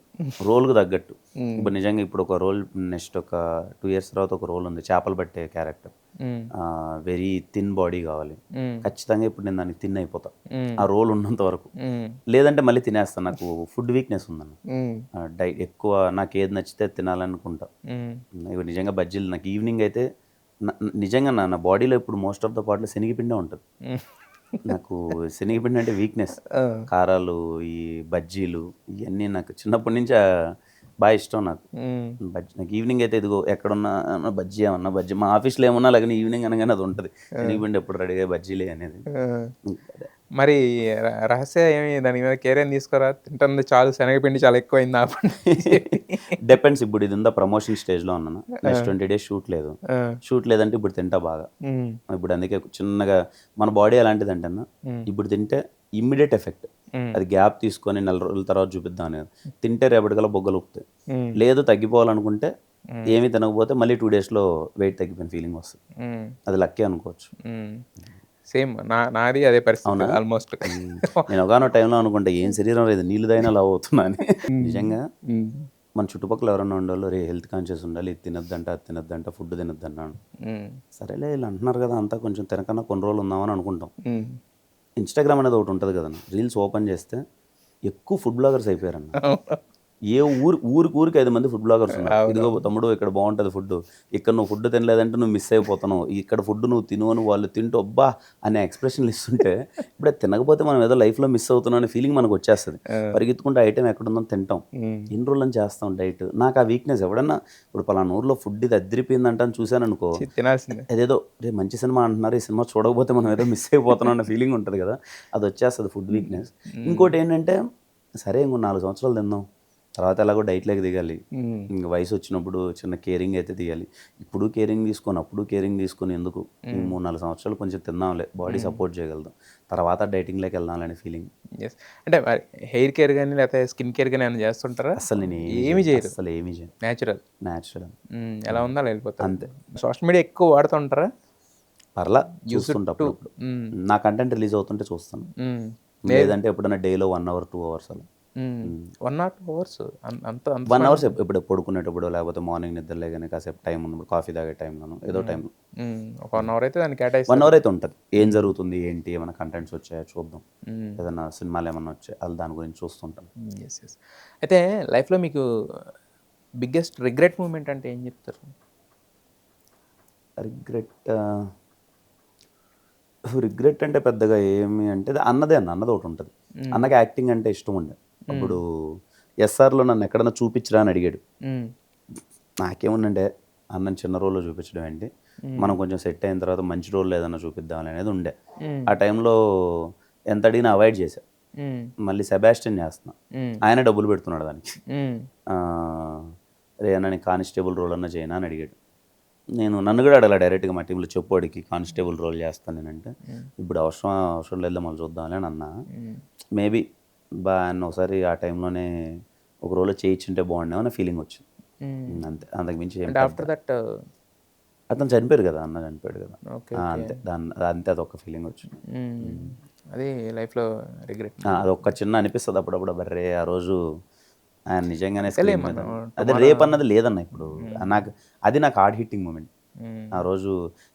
రోల్కి తగ్గట్టు. ఇప్పుడు నిజంగా ఇప్పుడు ఒక రోల్, నెక్స్ట్ ఒక 2 years తర్వాత ఒక రోల్ ఉంది, చేపలు పట్టే క్యారెక్టర్, వెరీ థిన్ బాడీ కావాలి. ఖచ్చితంగా ఇప్పుడు నేను దానికి థిన్ అయిపోతా ఆ రోల్ ఉన్నంత వరకు. లేదంటే మళ్ళీ తినేస్తాను. నాకు ఫుడ్ వీక్నెస్ ఉందన్న. డైట్ ఎక్కువ, నాకు ఏది నచ్చితే తినాలనుకుంటా. ఇప్పుడు నిజంగా బజ్జీలు నాకు ఈవినింగ్ అయితే నిజంగా నా బాడీలో ఇప్పుడు మోస్ట్ ఆఫ్ ద పార్ట్లో శనగపిండే ఉంటుంది. నాకు శనగపిండి అంటే వీక్నెస్. కారాలు, ఈ బజ్జీలు ఇవన్నీ నాకు చిన్నప్పటి నుంచి బాగా ఇష్టం. నాకు ఈవినింగ్ అయితే ఇదిగో ఎక్కడున్నా బజ్జీ ఏమన్నా బజ్జీ, మా ఆఫీస్లో ఏమన్నా అలాగే ఈవినింగ్ అనగానే అది ఉంటుంది, శనగపిండి ఎప్పుడు రెడీగా బజ్జీలే అనేది. మరి రహస్య ఏమి దాని మీద కేర్ ఏం తీసుకోరా? తింటుంది చాలు, శనగపిండి చాలా ఎక్కువైంది ఆపండి. డిపెండ్స్. ఇప్పుడు ఇది ఉందా ప్రమోషన్ స్టేజ్లో ఉన్నాను, నెక్స్ట్ 20 days షూట్ లేదంటే ఇప్పుడు తింటా బాగా. ఇప్పుడు అందుకే చిన్నగా మన బాడీ ఎలాంటిది అంటే అన్న, ఇప్పుడు తింటే ఇమ్మీడియట్ ఎఫెక్ట్, అది గ్యాప్ తీసుకొని 4 రోజుల తర్వాత చూపిద్దాం అనేది. తింటే రేపటికల్లా బొగ్గలు ఉప్పుతాయి. లేదు తగ్గిపోవాలనుకుంటే ఏమీ తినకపోతే మళ్ళీ 2 daysలో వెయిట్ తగ్గిపోయిన ఫీలింగ్ వస్తుంది. అది లక్కీ అనుకోవచ్చు. సేమ్ నాది అదే పరిస్థితి ఆల్మోస్ట్. నేను ఒకనో టైంలో అనుకుంటా ఏం శరీరం లేదు, నీళ్ళు దైనా లవ్ అవుతున్నా అని. నిజంగా మన చుట్టుపక్కల ఎవరన్నా ఉండేవాళ్ళు, రే హెల్త్ కాన్షియస్ ఉండాలి, ఇది తినొద్దంట, అది తినొద్దంట, ఫుడ్ తినొద్దన్నాను. సరేలే వీళ్ళు అంటున్నారు కదా, అంతా కొంచెం తినకన్నా కొన్ని రోజులు ఉందామని అనుకుంటాం. ఇన్స్టాగ్రామ్ అనేది ఒకటి ఉంటుంది కదన్న, రీల్స్ ఓపెన్ చేస్తే ఎక్కువ ఫుడ్ బ్లాగర్స్ అయిపోయారన్న. ఏ ఊరికి 5 మంది ఫుడ్ బ్లాగర్స్ ఉన్నారు. ఇదిగో తమ్ముడు ఇక్కడ బాగుంటుంది ఫుడ్, ఇక్కడ నువ్వు ఫుడ్ తినలేదంటే నువ్వు మిస్ అయిపోతున్నావు, ఇక్కడ ఫుడ్ నువ్వు తిను అని వాళ్ళు తింటూ అబ్బా అనే ఎక్స్ప్రెషన్లు ఇస్తుంటే, ఇప్పుడే తినకపోతే మనం ఏదో లైఫ్లో మిస్ అవుతున్నాం అనే ఫీలింగ్ మనకు వచ్చేస్తుంది. పరిగెత్తుకుంటే ఐటెం ఎక్కడుందో తింటాం. ఎన్ని రోజులని చేస్తాం డైట్. నాకు ఆ వీక్నెస్. ఎవడన్నా ఇప్పుడు పలానా ఊర్లో ఫుడ్ ఇది అద్దరిపోయిందంట అని చూశాను అనుకో, అదేదో రే మంచి సినిమా అంటున్నారు, ఈ సినిమా చూడకపోతే మనం ఏదో మిస్ అయిపోతున్నాం అన్న ఫీలింగ్ ఉంటుంది కదా, అది వచ్చేస్తుంది ఫుడ్ వీక్నెస్. ఇంకోటి ఏంటంటే, సరే ఇంకో 4 సంవత్సరాలు తిందాం, తర్వాత ఎలాగో డైట్లోకి దిగాలి, ఇంక వయసు వచ్చినప్పుడు చిన్న కేరింగ్ అయితే దిగాలి. ఇప్పుడు కేరింగ్ తీసుకొని అప్పుడు కేరింగ్ తీసుకొని ఎందుకు, 3-4 సంవత్సరాలు కొంచెం తిందాంలే, బాడీ సపోర్ట్ చేయగలుగుతాం, తర్వాత డైటింగ్లోకి వెళ్దాంలే ఫీలింగ్. అంటే హెయిర్ కేర్ కానీ లేకపోతే స్కిన్ కేర్ కానీ ఏమైనా చేస్తుంటారా? అసలు నేను ఏమి చేయరు, అసలు ఏమీ చేయను, న్యాచురల్ ఎలా ఉందా వెళ్ళిపోతాను అంతే. సోషల్ మీడియా ఎక్కువ వాడుతుంటారా? పర్లా చూస్తుంటా అప్పుడు. నా కంటెంట్ రిలీజ్ అవుతుంటే చూస్తాను, లేదంటే ఎప్పుడైనా డేలో 1 hour 2 hours అలా. 1 or 2 hours అంత 1 hour ఎప్పుడు పడుకునేటప్పుడు, లేకపోతే మార్నింగ్ నిద్రలే కానీ కాసేపు టైం ఉన్నప్పుడు, కాఫీ తాగే టైంలోనూ ఏదో టైంలో ఒక 1 hour అయితే దాన్ని కేటాయిస్తాను. 1 hour అయితే ఉంటుంది. ఏం జరుగుతుంది ఏంటి, ఏమైనా కంటెంట్స్ వచ్చాయో చూద్దాం, ఏదైనా సినిమాలు ఏమన్నా వచ్చాయి అది దాని గురించి చూస్తుంటాను. ఎస్. అయితే లైఫ్లో మీకు బిగ్గెస్ట్ రిగ్రెట్ మూమెంట్ అంటే ఏం చెప్తారు? రిగ్రెట్ అంటే పెద్దగా ఏమి అంటే అన్నది ఒకటి ఉంటుంది. అన్నకి యాక్టింగ్ అంటే ఇష్టం ఉండే. అప్పుడు ఎస్ఆర్లో నన్ను ఎక్కడన్నా చూపించరా అని అడిగాడు. నాకేముందంటే అన్నని చిన్న రోల్లో చూపించడం ఏంటి, మనం కొంచెం సెట్ అయిన తర్వాత మంచి రోల్ ఏదన్నా చూపిద్దామని అనేది ఉండే. ఆ టైంలో ఎంత అడిగినా అవాయిడ్ చేశా. మళ్ళీ సెబాస్టియన్ చేస్తున్నా, ఆయన డబ్బులు పెడుతున్నాడు దానికి. రే అన్న నేను కానిస్టేబుల్ రోల్ అన్నా చేయనా అని అడిగాడు. నన్ను కూడా అడగల డైరెక్ట్గా, మా టీంలో చెప్పోడికి కానిస్టేబుల్ రోల్ చేస్తాను నేనంటే, ఇప్పుడు అవసరం లేదు మళ్ళీ చూద్దామని అని అన్నా. మేబీ ఆయన ఒకసారి ఆ టైంలోనే ఒక రోల్ చేయించుంటే బాగుండే అనే ఫీలింగ్ వచ్చింది, అంతే. అంతకు మించి ఆఫ్టర్ దట్ అతను చనిపోయారు కదా, అన్న చనిపోయాడు కదా, అంతే. అదొక ఫీలింగ్ వచ్చింది. అది లైఫ్లో రిగ్రెట్. అదొక చిన్న అనిపిస్తుంది అప్పుడప్పుడు, బర్రే ఆ రోజు ఆయన నిజంగానే అంతేలే స్క్రీన్ మీద మనం అదే రేప్ అన్నది లేదన్న ఇప్పుడు నాకు అది నాకు హార్డ్ హిట్టింగ్ మూమెంట్. ఉమ్, ఆ రోజు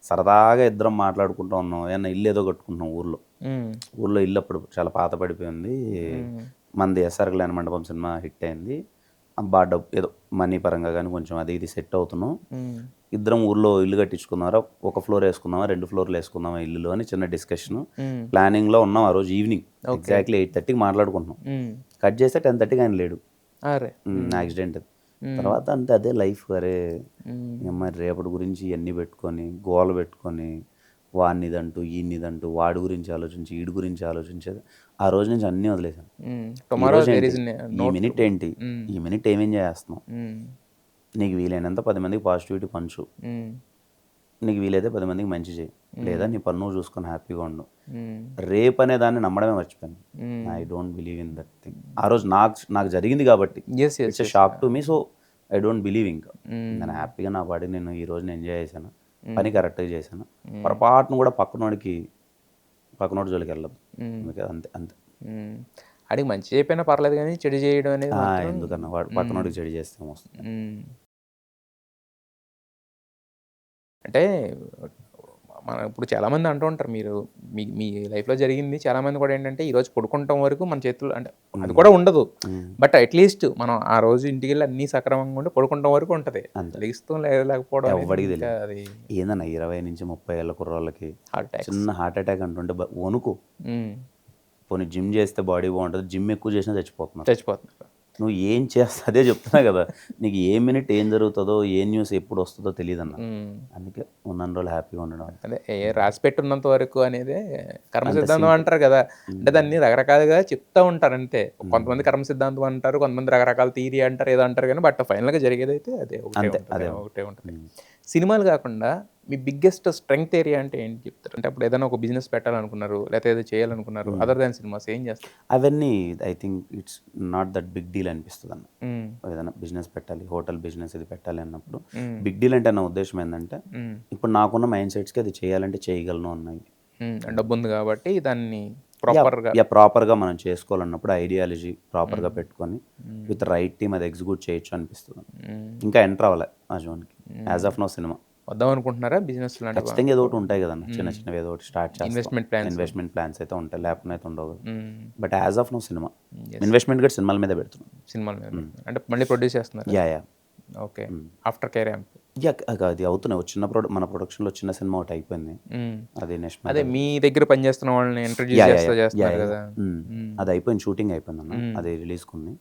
సరదాగా ఇద్దరం మాట్లాడుకుంటూ ఉన్నాం, ఏమన్నా ఇల్లు ఏదో కట్టుకుంటున్నాం ఊర్లో. ఉమ్, ఊర్లో ఇల్లు అప్పుడు చాలా పాత పడిపోయింది. ఉమ్, మనది ఎస్ఆర్ కళ్యాణ మండపం సినిమా హిట్ అయింది. బాగా డబ్బు ఏదో మనీ పరంగా కానీ కొంచెం అది ఇది సెట్ అవుతున్నాం. ఉమ్, ఇద్దరం ఊర్లో ఇల్లు కట్టించుకున్నారా, ఒక ఫ్లోర్ వేసుకుందామా 2 ఫ్లోర్లు వేసుకుందామా ఇల్లు అని చిన్న డిస్కషన్ ఉమ్, ప్లానింగ్లో ఉన్నాం. ఆ రోజు ఈవినింగ్ ఓకే. ఎగ్జాక్ట్లీ 8:30కి మాట్లాడుకుంటున్నాం. ఉమ్, కట్ చేస్తే 10:30కి ఆయన లేడు. అరే యాక్సిడెంట్. ఉమ్, తర్వాత అంతే అదే లైఫ్. అరే ఉమ్, మరి రేపటి గురించి ఇవన్నీ పెట్టుకొని గోల పెట్టుకొని వాడినిదంటూ ఈయన్నిదంటూ వాడి గురించి ఆలోచించి వీడి గురించి ఆలోచించేది. ఆ రోజు నుంచి అన్నీ వదిలేశాను. ఈ టుమారో రోజు దేర్ ఏంటి, ఇస్ ఈ నోట్. మినిట్ ఏంటి, ఈ మినిట్ ఏమేం చేస్తున్నావు, నీకు వీలైనంత 10 మందికి పాజిటివిటీ పంచు, నీకు వీలైతే 10 మందికి మంచి చేయి, లేదా నీ పన్ను నువ్వు చూసుకొని హ్యాపీగా ఉండు. రేప్ అనే దాన్ని నమ్మడమే మర్చిపోయాను. I don't believe in that thing. ఆ రోజు నాకు జరిగింది కాబట్టి yes yes it's a shock to me. So I don't believe ఇంకా. నేను హ్యాపీగా నా పాడి నేను ఈ రోజు ఎంజాయ్ చేశాను, పని కరెక్ట్గా చేశాను. పొరపాటును కూడా పక్కనోడి జోలికి వెళ్ళదు. అందుకే అంతే అంతే. అడిగి మంచి చెప్పినా పర్లేదు కానీ చెడు చేయడం అనేది ఎందుకన్నా వాడు పక్కనోడికి చెడు చేస్తే వస్తుంది. అంటే మన ఇప్పుడు చాలామంది అంటూ ఉంటారు, మీరు మీ లైఫ్లో జరిగింది చాలామంది కూడా ఏంటంటే ఈరోజు పడుకుంటాం వరకు మన చేతుల్లో అంటే అది కూడా ఉండదు, బట్ అట్లీస్ట్ మనం ఆ రోజు ఇంటికి వెళ్ళి అన్నీ సక్రమంగా ఉండి పడుకుంటాం వరకు ఉంటుంది. లెగిస్తాం లేకపోవడం ఎవరికి అనేది తెలియదు. అది ఏందన్నా 20 నుంచి 30 ఏళ్ళ కుర్రోళ్ళకి హార్ట్ అటాక్. చిన్న హార్ట్ అటాక్ అంటుంటే వణుకు. పోనీ జిమ్ చేస్తే బాడీ బాగుంటుంది, జిమ్ ఎక్కువ చేసినా చచ్చిపోతున్నారు. నువ్వు ఏం చేస్తా అదే చెప్తున్నా కదా, నీకు ఏ మినిట్ ఏం జరుగుతుందో ఏ న్యూస్ ఎప్పుడు వస్తుందో తెలియదు అన్న. అందుకే ఉన్న రోజులు హ్యాపీగా ఉండడం. అదే రాసి పెట్టున్నంత వరకు అనేది కర్మ సిద్ధాంతం అంటారు కదా, అంటే దాన్ని రకరకాలుగా చెప్తా ఉంటారు అంతే. కొంతమంది కర్మ సిద్ధాంతం అంటారు, కొంతమంది రకరకాల థియరీ అంటారు, ఏదో అంటారు కానీ బట్ ఫైనల్గా జరిగేది అయితే అదే ఒకటే ఉంటుంది. సినిమాలు కాకుండా మీ బిగ్గెస్ట్ స్ట్రెంగ్త్ ఏరియా అంటే ఏంటి చెప్తారు? అంటే అప్పుడు ఏదైనా ఒక బిజినెస్ పెట్టాలనుకున్నారు, లేకపోతే ఏదో చేయాలనుకున్నారు, అదర్ దాన్ సినిమాస్ ఏం చేస్తారు? అవన్నీ I think it's not that big deal అనిపిస్తుంది అన్న. ఏదైనా బిజినెస్ పెట్టాలి, హోటల్ బిజినెస్ ఇది పెట్టాలి అన్నప్పుడు బిగ్ డీల్ అంటే నా ఉద్దేశం ఏంటంటే ఇప్పుడు నాకున్న మైండ్ సెట్స్కి అది చేయాలంటే చేయగలను అన్నది. డబ్బు ఉంది కాబట్టి దాన్ని ప్రాపర్గా మనం చేసుకోవాలన్నప్పుడు ఐడియాలజీ ప్రాపర్గా పెట్టుకొని విత్ రైట్ టీమ్ అది ఎగ్జిక్యూట్ చేయొచ్చు అనిపిస్తుంది. ఇంకా ఎంటర్ అవ్వాలి ఆ జోన్కి. యాజ్ ఆఫ్ నో సినిమా వద్దాం అనుకుంటున్నారా బిజినెస్? ఖచ్చితంగా ఏదో ఒకటి ఉంటాయి కదన్న, చిన్న చిన్నవి ఏదో ఒకటి స్టార్ట్ చేస్తాం. ఇన్వెస్ట్మెంట్ ప్లాన్స్ అయితే ఉంటాయి, లేకపోతే అయితే ఉండవు. But as of now cinema investment కూడా సినిమాల మీద పెడుతున్నాం. సినిమాల మీద అంటే మళ్ళీ ప్రొడ్యూస్ చేస్తున్నారు? Yeah okay. After care amp అది అవుతున్నాయి. చిన్న మన ప్రొడక్షన్లో చిన్న సినిమా ఒకటి అయిపోయింది. అది నెక్స్ట్ అదే మీ దగ్గర పనిచేస్తున్న వాళ్ళని ఇంట్రడ్యూస్ చేస్తున్నారు కదా, అది అయిపోయింది, షూటింగ్ అయిపోయింది అన్న. అది రిలీజ్కి ఉంది.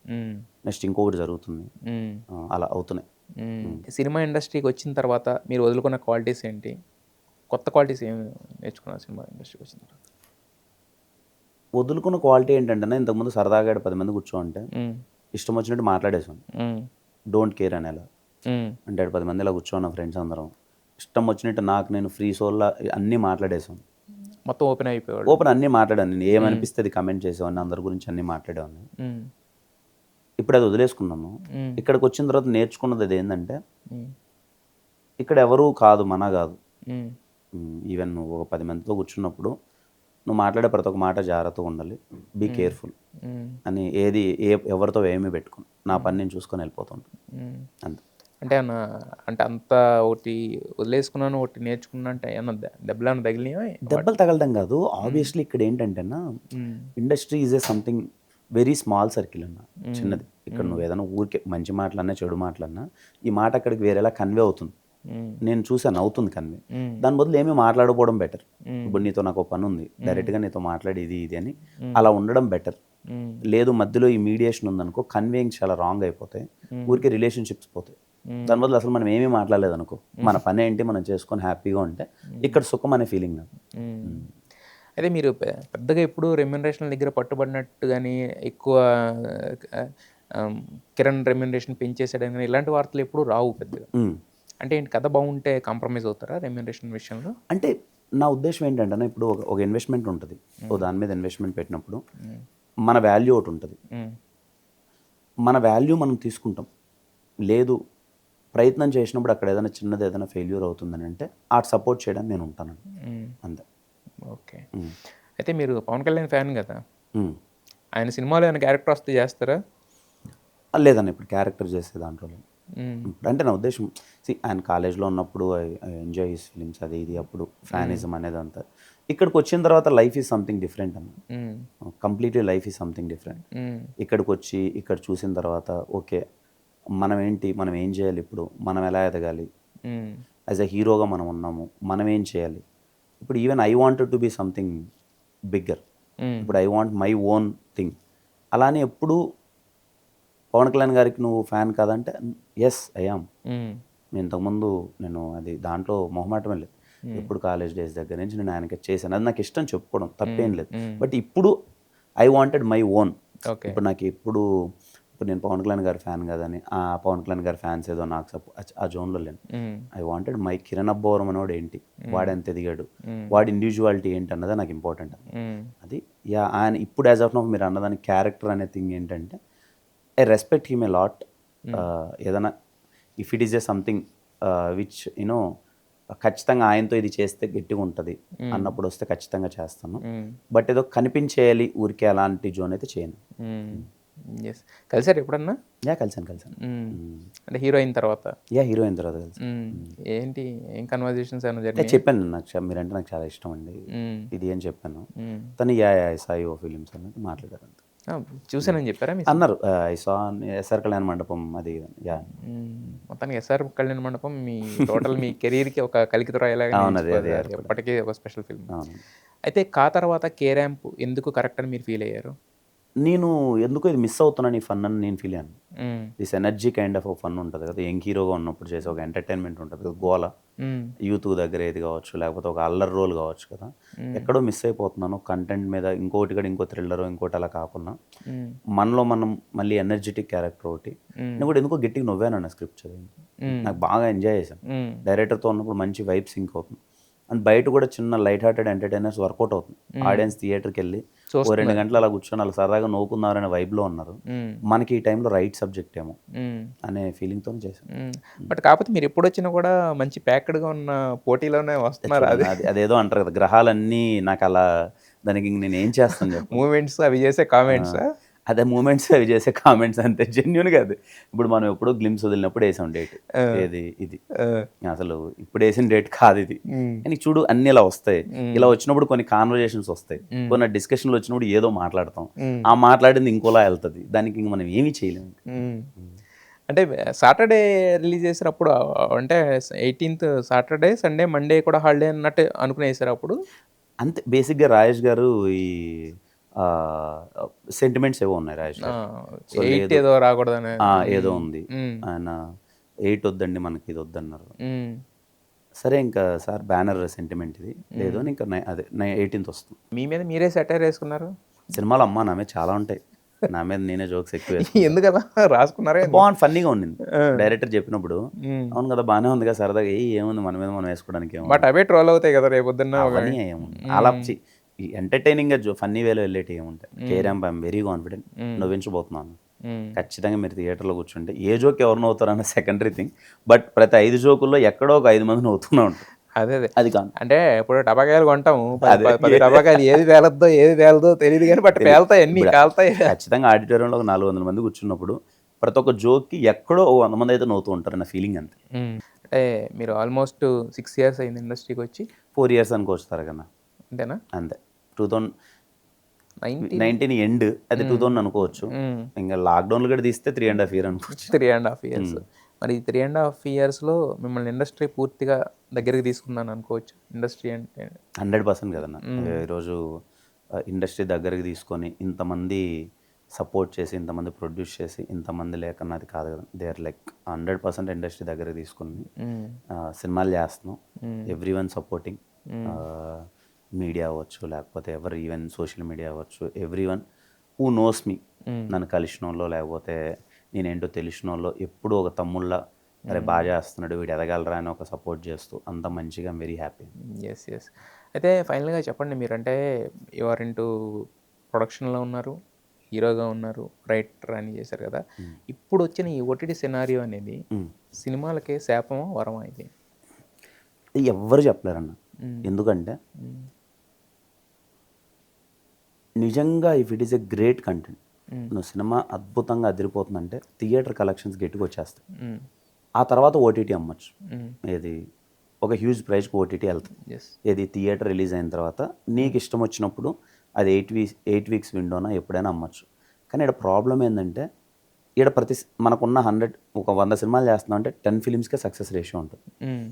నెక్స్ట్ ఇంకొకటి జరుగుతుంది. అలా అవుతున్నాయి. సినిమా ఇండస్ట్రీకి వచ్చిన తర్వాత మీరు వదులుకున్న క్వాలిటీస్ ఏంటి? కొత్త క్వాలిటీస్ ఏమి నేర్చుకున్నారు సినిమా ఇండస్ట్రీకి వచ్చిన తర్వాత? వదులుకున్న క్వాలిటీ ఏంటంటే ఇంతకుముందు సరదాగా 10 మంది కూర్చోంటే ఇష్టం వచ్చినట్టు మాట్లాడేసాను, డోంట్ కేర్ అనేలా. అంటే 10 మంది ఇలా కూర్చోన్న ఫ్రెండ్స్ అందరం ఇష్టం వచ్చినట్టు నాకు నేను ఫ్రీ సోల్లా అన్నీ మాట్లాడేసాను. మొత్తం ఓపెన్ అయిపోయాడు. ఓపెన్ అన్నీ మాట్లాడాను. నేను ఏమనిపిస్తే అది కమెంట్ చేసేవాడిని, అందరి గురించి అన్నీ మాట్లాడేవాడిని. ఇప్పుడు అది వదిలేసుకున్నాను. ఇక్కడికి వచ్చిన తర్వాత నేర్చుకున్నది అది ఏంటంటే ఇక్కడ ఎవరు కాదు, మన కాదు. ఈవెన్ నువ్వు ఒక 10 మందితో కూర్చున్నప్పుడు నువ్వు మాట్లాడే ప్రతి ఒక్క మాట జాగ్రత్తగా ఉండాలి, బీ కేర్ఫుల్ అని. ఎవరితో ఏమీ పెట్టుకుని నా పని నేను చూసుకొని వెళ్ళిపోతుంటాను అంతే. అంటే అంత ఒకటి వదిలేసుకున్నాను, ఒకటి నేర్చుకున్నా అంటే ఏమన్నా దెబ్బలు తగిలినాయా? దెబ్బలు తగలడం కాదు, ఆబ్వియస్లీ ఇక్కడ ఏంటంటేనా industry is a something very small circle అన్న, చిన్నది. ఇక్కడ నువ్వు ఏదైనా ఊరికే మంచి మాటలన్నా చెడు మాటలన్నా ఈ మాట అక్కడికి వేరేలా కన్వే అవుతుంది. నేను చూసాను, అవుతుంది కన్వే. దాని బదులు ఏమీ మాట్లాడుకోవడం బెటర్. ఇప్పుడు నీతో నాకు పని ఉంది, డైరెక్ట్గా నీతో మాట్లాడి ఇది అని అలా ఉండడం బెటర్. లేదు మధ్యలో ఈ మీడియేషన్ ఉందనుకో, కన్వేయింగ్ చాలా రాంగ్ అయిపోతాయి, ఊరికే రిలేషన్షిప్స్ పోతాయి. దాని బదులు అసలు మనం ఏమీ మాట్లాడలేదు అనుకో, మన పని ఏంటి మనం చేసుకొని హ్యాపీగా ఉంటే ఇక్కడ సుఖం అనే ఫీలింగ్ నాకు. అయితే మీరు పెద్దగా ఎప్పుడు రెమ్యూనరేషన్ దగ్గర పట్టుబడినట్టు కానీ, ఎక్కువ కిరణ్ రెమ్యూనరేషన్ పెంచేసాడని కానీ ఇలాంటి వార్తలు ఎప్పుడు రావు పెద్దగా. అంటే ఏంటి, కథ బాగుంటే కాంప్రమైజ్ అవుతారా రెమ్యూనరేషన్ విషయంలో? అంటే నా ఉద్దేశం ఏంటంటే ఇప్పుడు ఒక ఇన్వెస్ట్మెంట్ ఉంటుంది, దాని మీద ఇన్వెస్ట్మెంట్ పెట్టినప్పుడు మన వాల్యూ ఒకటి ఉంటుంది. మన వాల్యూ మనం తీసుకుంటాం. లేదు ప్రయత్నం చేసినప్పుడు అక్కడ ఏదైనా చిన్నది ఏదైనా ఫెయిల్యూర్ అవుతుందని అంటే ఆ సపోర్ట్ చేయడానికి నేను ఉంటాను అంతే. ఓకే. అయితే మీరు పవన్ కళ్యాణ్ ఫ్యాన్ కదా, ఆయన సినిమాలో ఏమైనా క్యారెక్టర్ వస్తే చేస్తారా? లేదన్న ఇప్పుడు క్యారెక్టర్ చేసే దాంట్లో లేను. మ్మ్. ఇప్పుడు అంటే నా ఉద్దేశం ఆయన కాలేజ్లో ఉన్నప్పుడు ఐ ఎంజాయ్ హిస్ ఫిలిమ్స్ అది ఇది అప్పుడు ఫ్యానిజం అనేది అంతా. ఇక్కడికి వచ్చిన తర్వాత లైఫ్ ఈజ్ సంథింగ్ డిఫరెంట్ అన్న. మ్మ్. Completely life is something different. మ్మ్. ఇక్కడికి వచ్చి ఇక్కడ చూసిన తర్వాత ఓకే మనం ఏంటి, మనం ఏం చేయాలి, ఇప్పుడు మనం ఎలా ఎదగాలి, మ్మ్. యాజ్ అ హీరోగా మనం ఉన్నాము, మనం ఏం చేయాలి. ఇప్పుడు even I wanted to be something bigger. Hmm. ఇప్పుడు I want my own thing. అలానే ఎప్పుడు పవన్ కళ్యాణ్ గారికి నువ్వు ఫ్యాన్ కాదంటే ఎస్ ఐ యామ్. మ్మ్. ఇంతకుముందు నేను అది దాంట్లో మొహమాటమే లేదు. ఎప్పుడు కాలేజ్ డేస్ దగ్గర నుంచి నేను ఆయనకి చేశాను, అది నాకు ఇష్టం చెప్పుకోవడం తప్పేం లేదు. బట్ ఇప్పుడు I wanted my own. Okay. ఇప్పుడు నాకు ఇప్పుడు నేను పవన్ కళ్యాణ్ గారి ఫ్యాన్ కాదని ఆ పవన్ కళ్యాణ్ గారి ఫ్యాన్స్ ఏదో నాకు ఆ జోన్లో లేను. మ్మ్. I wanted my Kiran Abbavaram అనేవాడు ఏంటి, వాడు ఎంత ఎదిగాడు, వాడి ఇండివిజువాలిటీ ఏంటి అన్నదే నాకు ఇంపార్టెంట్. మ్మ్. అది ఆయన ఇప్పుడు యాజ్ ఆఫ్ నౌ మీరు అన్నదాని క్యారెక్టర్ అనే థింగ్ ఏంటంటే I respect him a lot. ఏదైనా if it is a something which you know ఖచ్చితంగా ఆయనతో ఇది చేస్తే గట్టిగా ఉంటుంది అన్నప్పుడు వస్తే ఖచ్చితంగా చేస్తాను. బట్ ఏదో కనిపించేయాలి ఊరికే అలాంటి జోన్ అయితే చేయను. ఎస్. కలిసారు ఎప్పుడన్నా? కలిసాను. అంటే హీరో అయిన తర్వాత? హీరో అయిన తర్వాత కలిసి. ఏంటి ఏం కన్వర్జేషన్స్ ఏమైనా జరిగాయి? చెప్పాను నాకు మీరంటే నాకు చాలా ఇష్టం అండి ఇది అని చెప్పాను. తను సాయి ఓ ఫిలిమ్స్ అనేది మాట్లాడారు అంతే. చూసానని చెప్పారా అన్నారు. ఐ సా ఎస్ఆర్ కళ్యాణ మండపం అది. మొత్తానికి ఎస్ఆర్ కళ్యాణ మండపం మీ టోటల్ మీ కెరీర్కి ఒక కలికితురా ఎప్పటికీ ఒక స్పెషల్ ఫిల్మ్. అయితే తర్వాత కే ర్యాంప్ ఎందుకు కరెక్ట్ అని మీరు ఫీల్ అయ్యారు? నేను ఎందుకో ఇది మిస్ అవుతున్నాను ఈ ఫన్ అని నేను ఫీల్ అయ్యాను. This energy kind of fun ఉంటుంది కదా, యంగ్ హీరోగా ఉన్నప్పుడు చేసే ఒక ఎంటర్టైన్మెంట్ ఉంటుంది కదా, గోల యూత్ దగ్గర ఏది కావచ్చు, లేకపోతే ఒక అల్లర్ రోల్ కావచ్చు కదా, ఎక్కడో మిస్ అయిపోతున్నాను. కంటెంట్ మీద ఇంకోటి కూడా ఇంకో థ్రిల్లర్ ఇంకోటి అలా కాకుండా మనలో మనం మళ్ళీ ఎనర్జెటిక్ క్యారెక్టర్ ఒకటి. నేను కూడా ఎందుకో గట్టిగా నవ్వాను స్క్రిప్ట్ చదివి, నాకు బాగా ఎంజాయ్ చేశాను. డైరెక్టర్తో ఉన్నప్పుడు మంచి వైబ్ సింక్ అవుతుంది. అండ్ బయట కూడా చిన్న లైట్ హార్టెడ్ ఎంటర్టైనర్స్ వర్కౌట్ అవుతుంది. ఆడియన్స్ థియేటర్కి వెళ్ళి 2 గంటలు అలా కూర్చొని అలా సరదాగా నవ్వుకున్నారనే వైబ్లో ఉన్నారు. మనకి ఈ టైంలో రైట్ సబ్జెక్ట్ ఏమో అనే ఫీలింగ్తో చేశాను. బట్ కాకపోతే మీరు ఎప్పుడు వచ్చినా కూడా మంచి ప్యాక్డ్గా ఉన్న పోటీలోనే వస్తున్నారు. అదేదో అంటారు కదా, గ్రహాలన్నీ నాకు అలా, దానికి నేను ఏం చేస్తాను చెప్పు. మూమెంట్స్ అవి చేసే కామెంట్స్, అదే మూమెంట్స్ అవి చేసే కామెంట్స్ అంతే, జెన్యున్ కాదు. ఇప్పుడు మనం ఎప్పుడో గ్లిమ్స్ వదిలినప్పుడు వేసాం డేట్, ఏది ఇది అసలు ఇప్పుడు వేసిన డేట్ కాదు ఇది. కానీ చూడు అన్ని ఇలా వస్తాయి. ఇలా వచ్చినప్పుడు కొన్ని కాన్వర్జేషన్స్ వస్తాయి, కొన్ని డిస్కషన్లు వచ్చినప్పుడు ఏదో మాట్లాడతాం, ఆ మాట్లాడింది ఇంకోలా వెళ్తుంది, దానికి ఇంక మనం ఏమీ చేయలేము. అంటే సాటర్డే రిలీజ్ చేసినప్పుడు అంటే 18th సాటర్డే, సండే, మండే కూడా హాలిడే అన్నట్టు అనుకునేసారు అప్పుడు అంతే. బేసిక్గా రాజేష్ గారు ఈ సెంటిమెంట్స్ ఏవో ఉన్నాయి రాజేష్ గారు, ఏదో రాకూడదని ఏదో ఉంది. ఆయన 8 వద్దండి మనకి ఇది వద్దన్నారు. సరే ఇంకా సార్ బ్యానర్ సెంటిమెంట్ ఇది లేదు అని ఇంకా అదే 18th వస్తుంది. మీ మీద మీరే సెటైర్ వేసుకున్నారు. సినిమాలు అమ్మా నా మీద చాలా ఉంటాయి, నా మీద నేనే జోక్స్ ఎక్కువ ఎందుకలా రాసుకున్నారా? బాగుంది, ఫన్నీగా ఉండింది. డైరెక్టర్ చెప్పినప్పుడు అవును కదా బాగానే ఉంది కదా సరదాగా, ఏముంది మన మీద మనం వేసుకోవడానికి ఏమో, బట్ అవే ట్రోల్ అవుతాయి కదా రేపు పొద్దున్న. ఏముంది అలా ఎంటర్టైనింగ్ గా ఫన్నీగా వెళ్ళేటి ఏముంటాయి. K ramp I'm very confident, నవ్వించబోతున్నాను ఖచ్చితంగా. మీరు థియేటర్లో కూర్చుంటే ఏ జోక్ ఎవరు నవ్వుతారు అన్న సెకండరీ థింగ్, బట్ ప్రతి 5 జోకుల్లో ఎక్కడో ఒక 5 మంది నవ్వుతూనే ఉంటారు. అదే అది కాదు అంటే ఇప్పుడు టపాకాయలు కొంటాము, 10 టపాకాయలు ఏది వేలద్దో తెలియదు కానీ బట్ పేలుతాయి, అన్ని కాలుతాయి. ఖచ్చితంగా ఆడిటోరియంలో ఒక 400 మంది కూర్చున్నప్పుడు ప్రతి ఒక్క జోక్కి ఎక్కడో 100 మంది అయితే నవ్వుతూ ఉంటారు అన్న ఫీలింగ్ అంతే. అంటే మీరు ఆల్మోస్ట్ 6 years అయింది ఇండస్ట్రీకి వచ్చి. 4 years అనుకోవచ్చు కన్నా, అంతేనా? అంతే. 2019 ఎండ్, అది 2000 అనుకోవచ్చు. ఇంకా లాక్డౌన్లో కూడా తీస్తే 3.5 years అనుకోవచ్చు. 3.5 years. మరి 3.5 yearsలో మిమ్మల్ని ఇండస్ట్రీ పూర్తిగా దగ్గరికి తీసుకుందాను అనుకోవచ్చు. ఇండస్ట్రీ అంటే 100% కదన్నా. ఈరోజు ఇండస్ట్రీ దగ్గరికి తీసుకొని ఇంతమంది సపోర్ట్ చేసి, ఇంతమంది ప్రొడ్యూస్ చేసి, ఇంతమంది లేకన్నా అది కాదు కదా. దే ఆర్ లైక్ 100% ఇండస్ట్రీ దగ్గరికి తీసుకొని సినిమాలు చేస్తున్నాం. ఎవ్రీ వన్ సపోర్టింగ్, మీడియా అవ్వచ్చు, లేకపోతే ఎవరు, ఈవెన్ సోషల్ మీడియా అవ్వచ్చు, every one who knows me, నన్ను కలిసిన వాళ్ళు లేకపోతే నేనేంటో తెలిసిన వాళ్ళు ఎప్పుడూ ఒక తమ్ముళ్ళ అరే బాగా చేస్తున్నాడు వీడు ఎదగలరా అని ఒక సపోర్ట్ చేస్తూ అంత మంచిగా వెరీ హ్యాపీ. ఎస్. అయితే ఫైనల్గా చెప్పండి, మీరంటే యువర్ ఇంటూ ప్రొడక్షన్లో ఉన్నారు, హీరోగా ఉన్నారు, రైటర్ అని చేశారు కదా. ఇప్పుడు వచ్చిన ఈ ఓటీటీ సినారియో అనేది సినిమాలకే శాపమా వరమా? ఇది ఎవ్వరు చెప్పలేరన్న. ఎందుకంటే నిజంగా if it is a great content, నువ్వు సినిమా అద్భుతంగా అదిరిపోతుందంటే థియేటర్ కలెక్షన్స్ గట్టిగా వచ్చేస్తాయి. మ్మ్. ఆ తర్వాత ఓటీటీ అమ్మచ్చు. మ్మ్. ఏది ఒక హ్యూజ్ ప్రైస్కి ఓటీటీ వెళ్తుంది. ఎస్. ఏది థియేటర్ రిలీజ్ అయిన తర్వాత నీకు ఇష్టం వచ్చినప్పుడు అది 8 వీక్స్ విండోనా ఎప్పుడైనా అమ్మచ్చు. కానీ ఇక్కడ ప్రాబ్లం ఏంటంటే ఇక్కడ మనకున్న 100 సినిమాలు చేస్తున్నాం అంటే 10 ఫిలిమ్స్కే సక్సెస్ రేషియో ఉంటుంది. మ్మ్.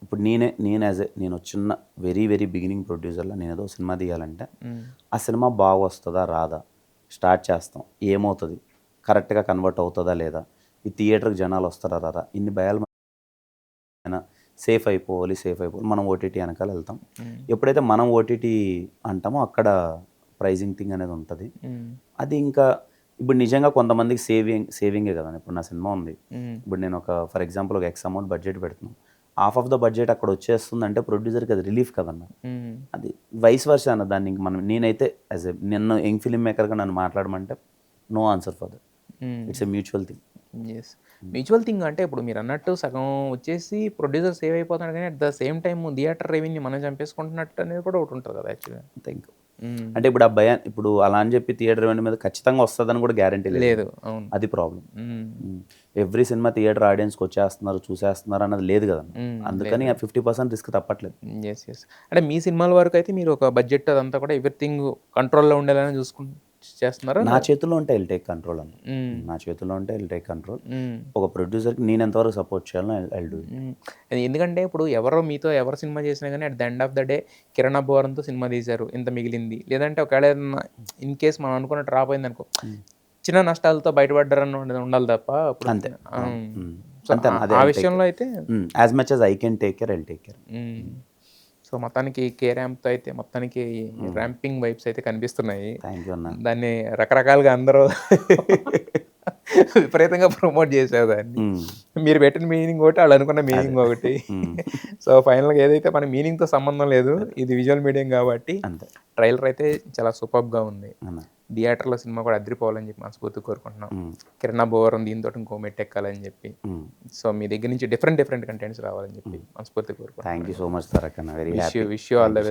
ఇప్పుడు నేను చిన్న వెరీ వెరీ బిగినింగ్ ప్రొడ్యూసర్లో నేను ఏదో సినిమా తీయాలంటే మ్మ్. ఆ సినిమా బాగా వస్తుందా రాదా, స్టార్ట్ చేస్తాం ఏమవుతుంది, కరెక్ట్గా కన్వర్ట్ అవుతుందా లేదా, ఈ థియేటర్కి జనాలు వస్తారా రారా, ఇన్ని భయాలు సేఫ్ అయిపోవాలి మనం ఓటీటీ వెనకాల వెళ్తాం. మ్మ్. ఎప్పుడైతే మనం ఓటీటీ అంటామో అక్కడ ప్రైజింగ్ థింగ్ అనేది ఉంటుంది. మ్మ్. అది ఇంకా ఇప్పుడు నిజంగా కొంతమందికి సేవింగే కదా. ఇప్పుడు నా సినిమా ఉంది, మ్మ్. ఇప్పుడు నేను ఫర్ ఎగ్జాంపుల్ ఒక ఎక్స్ అమౌంట్ బడ్జెట్ పెడుతున్నాను, హాఫ్ ఆఫ్ ద బడ్జెట్ అక్కడ వచ్చేస్తుంది అంటే ప్రొడ్యూసర్కి అది రిలీఫ్ కదన్న. మ్మ్. అది వైస్ వర్సా అన్న. దాన్ని ఇంక నేనైతే యాజ్ ఎ నిన్ను యంగ్ ఫిల్మ్ మేకర్గా నన్ను మాట్లాడమంటే no answer for that. Hmm. It's a mutual thing. Yes. Mutual thing అంటే ఇప్పుడు మీరు అన్నట్టు సగం వచ్చేసి ప్రొడ్యూసర్ సేవ్ అయిపోతున్నాడు, కానీ at the same time theatre revenue మనం చంపేసుకుంటున్నట్టు అనేది కూడా ఒకటి ఉంటుంది కదా యాక్చువల్గా. Thank you. అంటే ఇప్పుడు ఆ భయం, ఇప్పుడు అలా అని చెప్పి థియేటర్ రెవెన్యూ మీద ఖచ్చితంగా వస్తుందని కూడా గ్యారంటీ లేదు. అవును. అది ప్రాబ్లం. మ్మ్. ఎవ్రీ సినిమా థియేటర్ ఆడియన్స్కి వచ్చేస్తున్నారు చూసేస్తున్నారు అన్నది లేదు కదా. అందుకని ఆ 50% రిస్క్ తప్పట్లేదు. ఎస్. ఎస్. అంటే మీ సినిమాల వరకు అయితే మీరు ఒక బడ్జెట్ అదంతా కూడా ఎవ్రీథింగ్ కంట్రోల్లో ఉండేలానే చూసుకుంటూ చేస్తున్నారా? నా చేతుల్లో ఉంటే విల్ టేక్ కంట్రోల్ అన్న. మ్మ్. నా చేతుల్లో ఉంటే విల్ టేక్ కంట్రోల్. మ్మ్. ఒక ఒక ప్రొడ్యూసర్కి నేను ఎంతవరకు సపోర్ట్ చేయాలో ఐ డూ. అది ఎందుకంటే ఇప్పుడు మీతో ఎవరు సినిమా చేసినా కానీ at the end of the day Kiran అబ్బవరంతో సినిమా తీశారు, ఇంత మిగిలింది. లేదంటే ఒకవేళ ఇన్ కేస్ మనం అనుకున్న డ్రాప్ అయింది అనుకో, చిన్న నష్టాలతో బయటపడ్డారని ఉండాలి తప్ప ఇప్పుడు అంతే. సో అంతే. అదే ఆ విషయంలో అయితే as much as I can take care, I take care. So మొత్తానికి కే ర్యాంప్తో అయితే మొత్తానికి ర్యాంపింగ్ వైబ్స్ అయితే కనిపిస్తున్నాయి. థ్యాంక్ యూ అన్న. దాన్ని రకరకాలుగా అందరూ విపరీతంగా ప్రమోట్ చేశారు దాన్ని. మీరు పెట్టిన మీనింగ్ ఒకటి, వాళ్ళు అనుకున్న మీనింగ్ ఒకటి. సో ఫైనల్గా ఏదైతే మన మీనింగ్తో సంబంధం లేదు, ఇది విజువల్ మీడియం కాబట్టి అంతే. ట్రైలర్ అయితే చాలా సూపర్గా ఉంది. అన్న. థియేటర్లో సినిమా కూడా అదిరిపోవాలని చెప్పి మనస్ఫూర్తిగా కోరుకుంటున్నాం. కిరణ్ అబ్బవరం దీంతో ఇంకో మెట్టెక్కాలని చెప్పి, సో మీ దగ్గర నుంచి డిఫరెంట్ కంటెంట్స్ రావాలని చెప్పి మనస్ఫూర్తిగా కోరుకుంటున్నాం. Thank you so much Tarak అన్న. Very happy. Wish you all the best.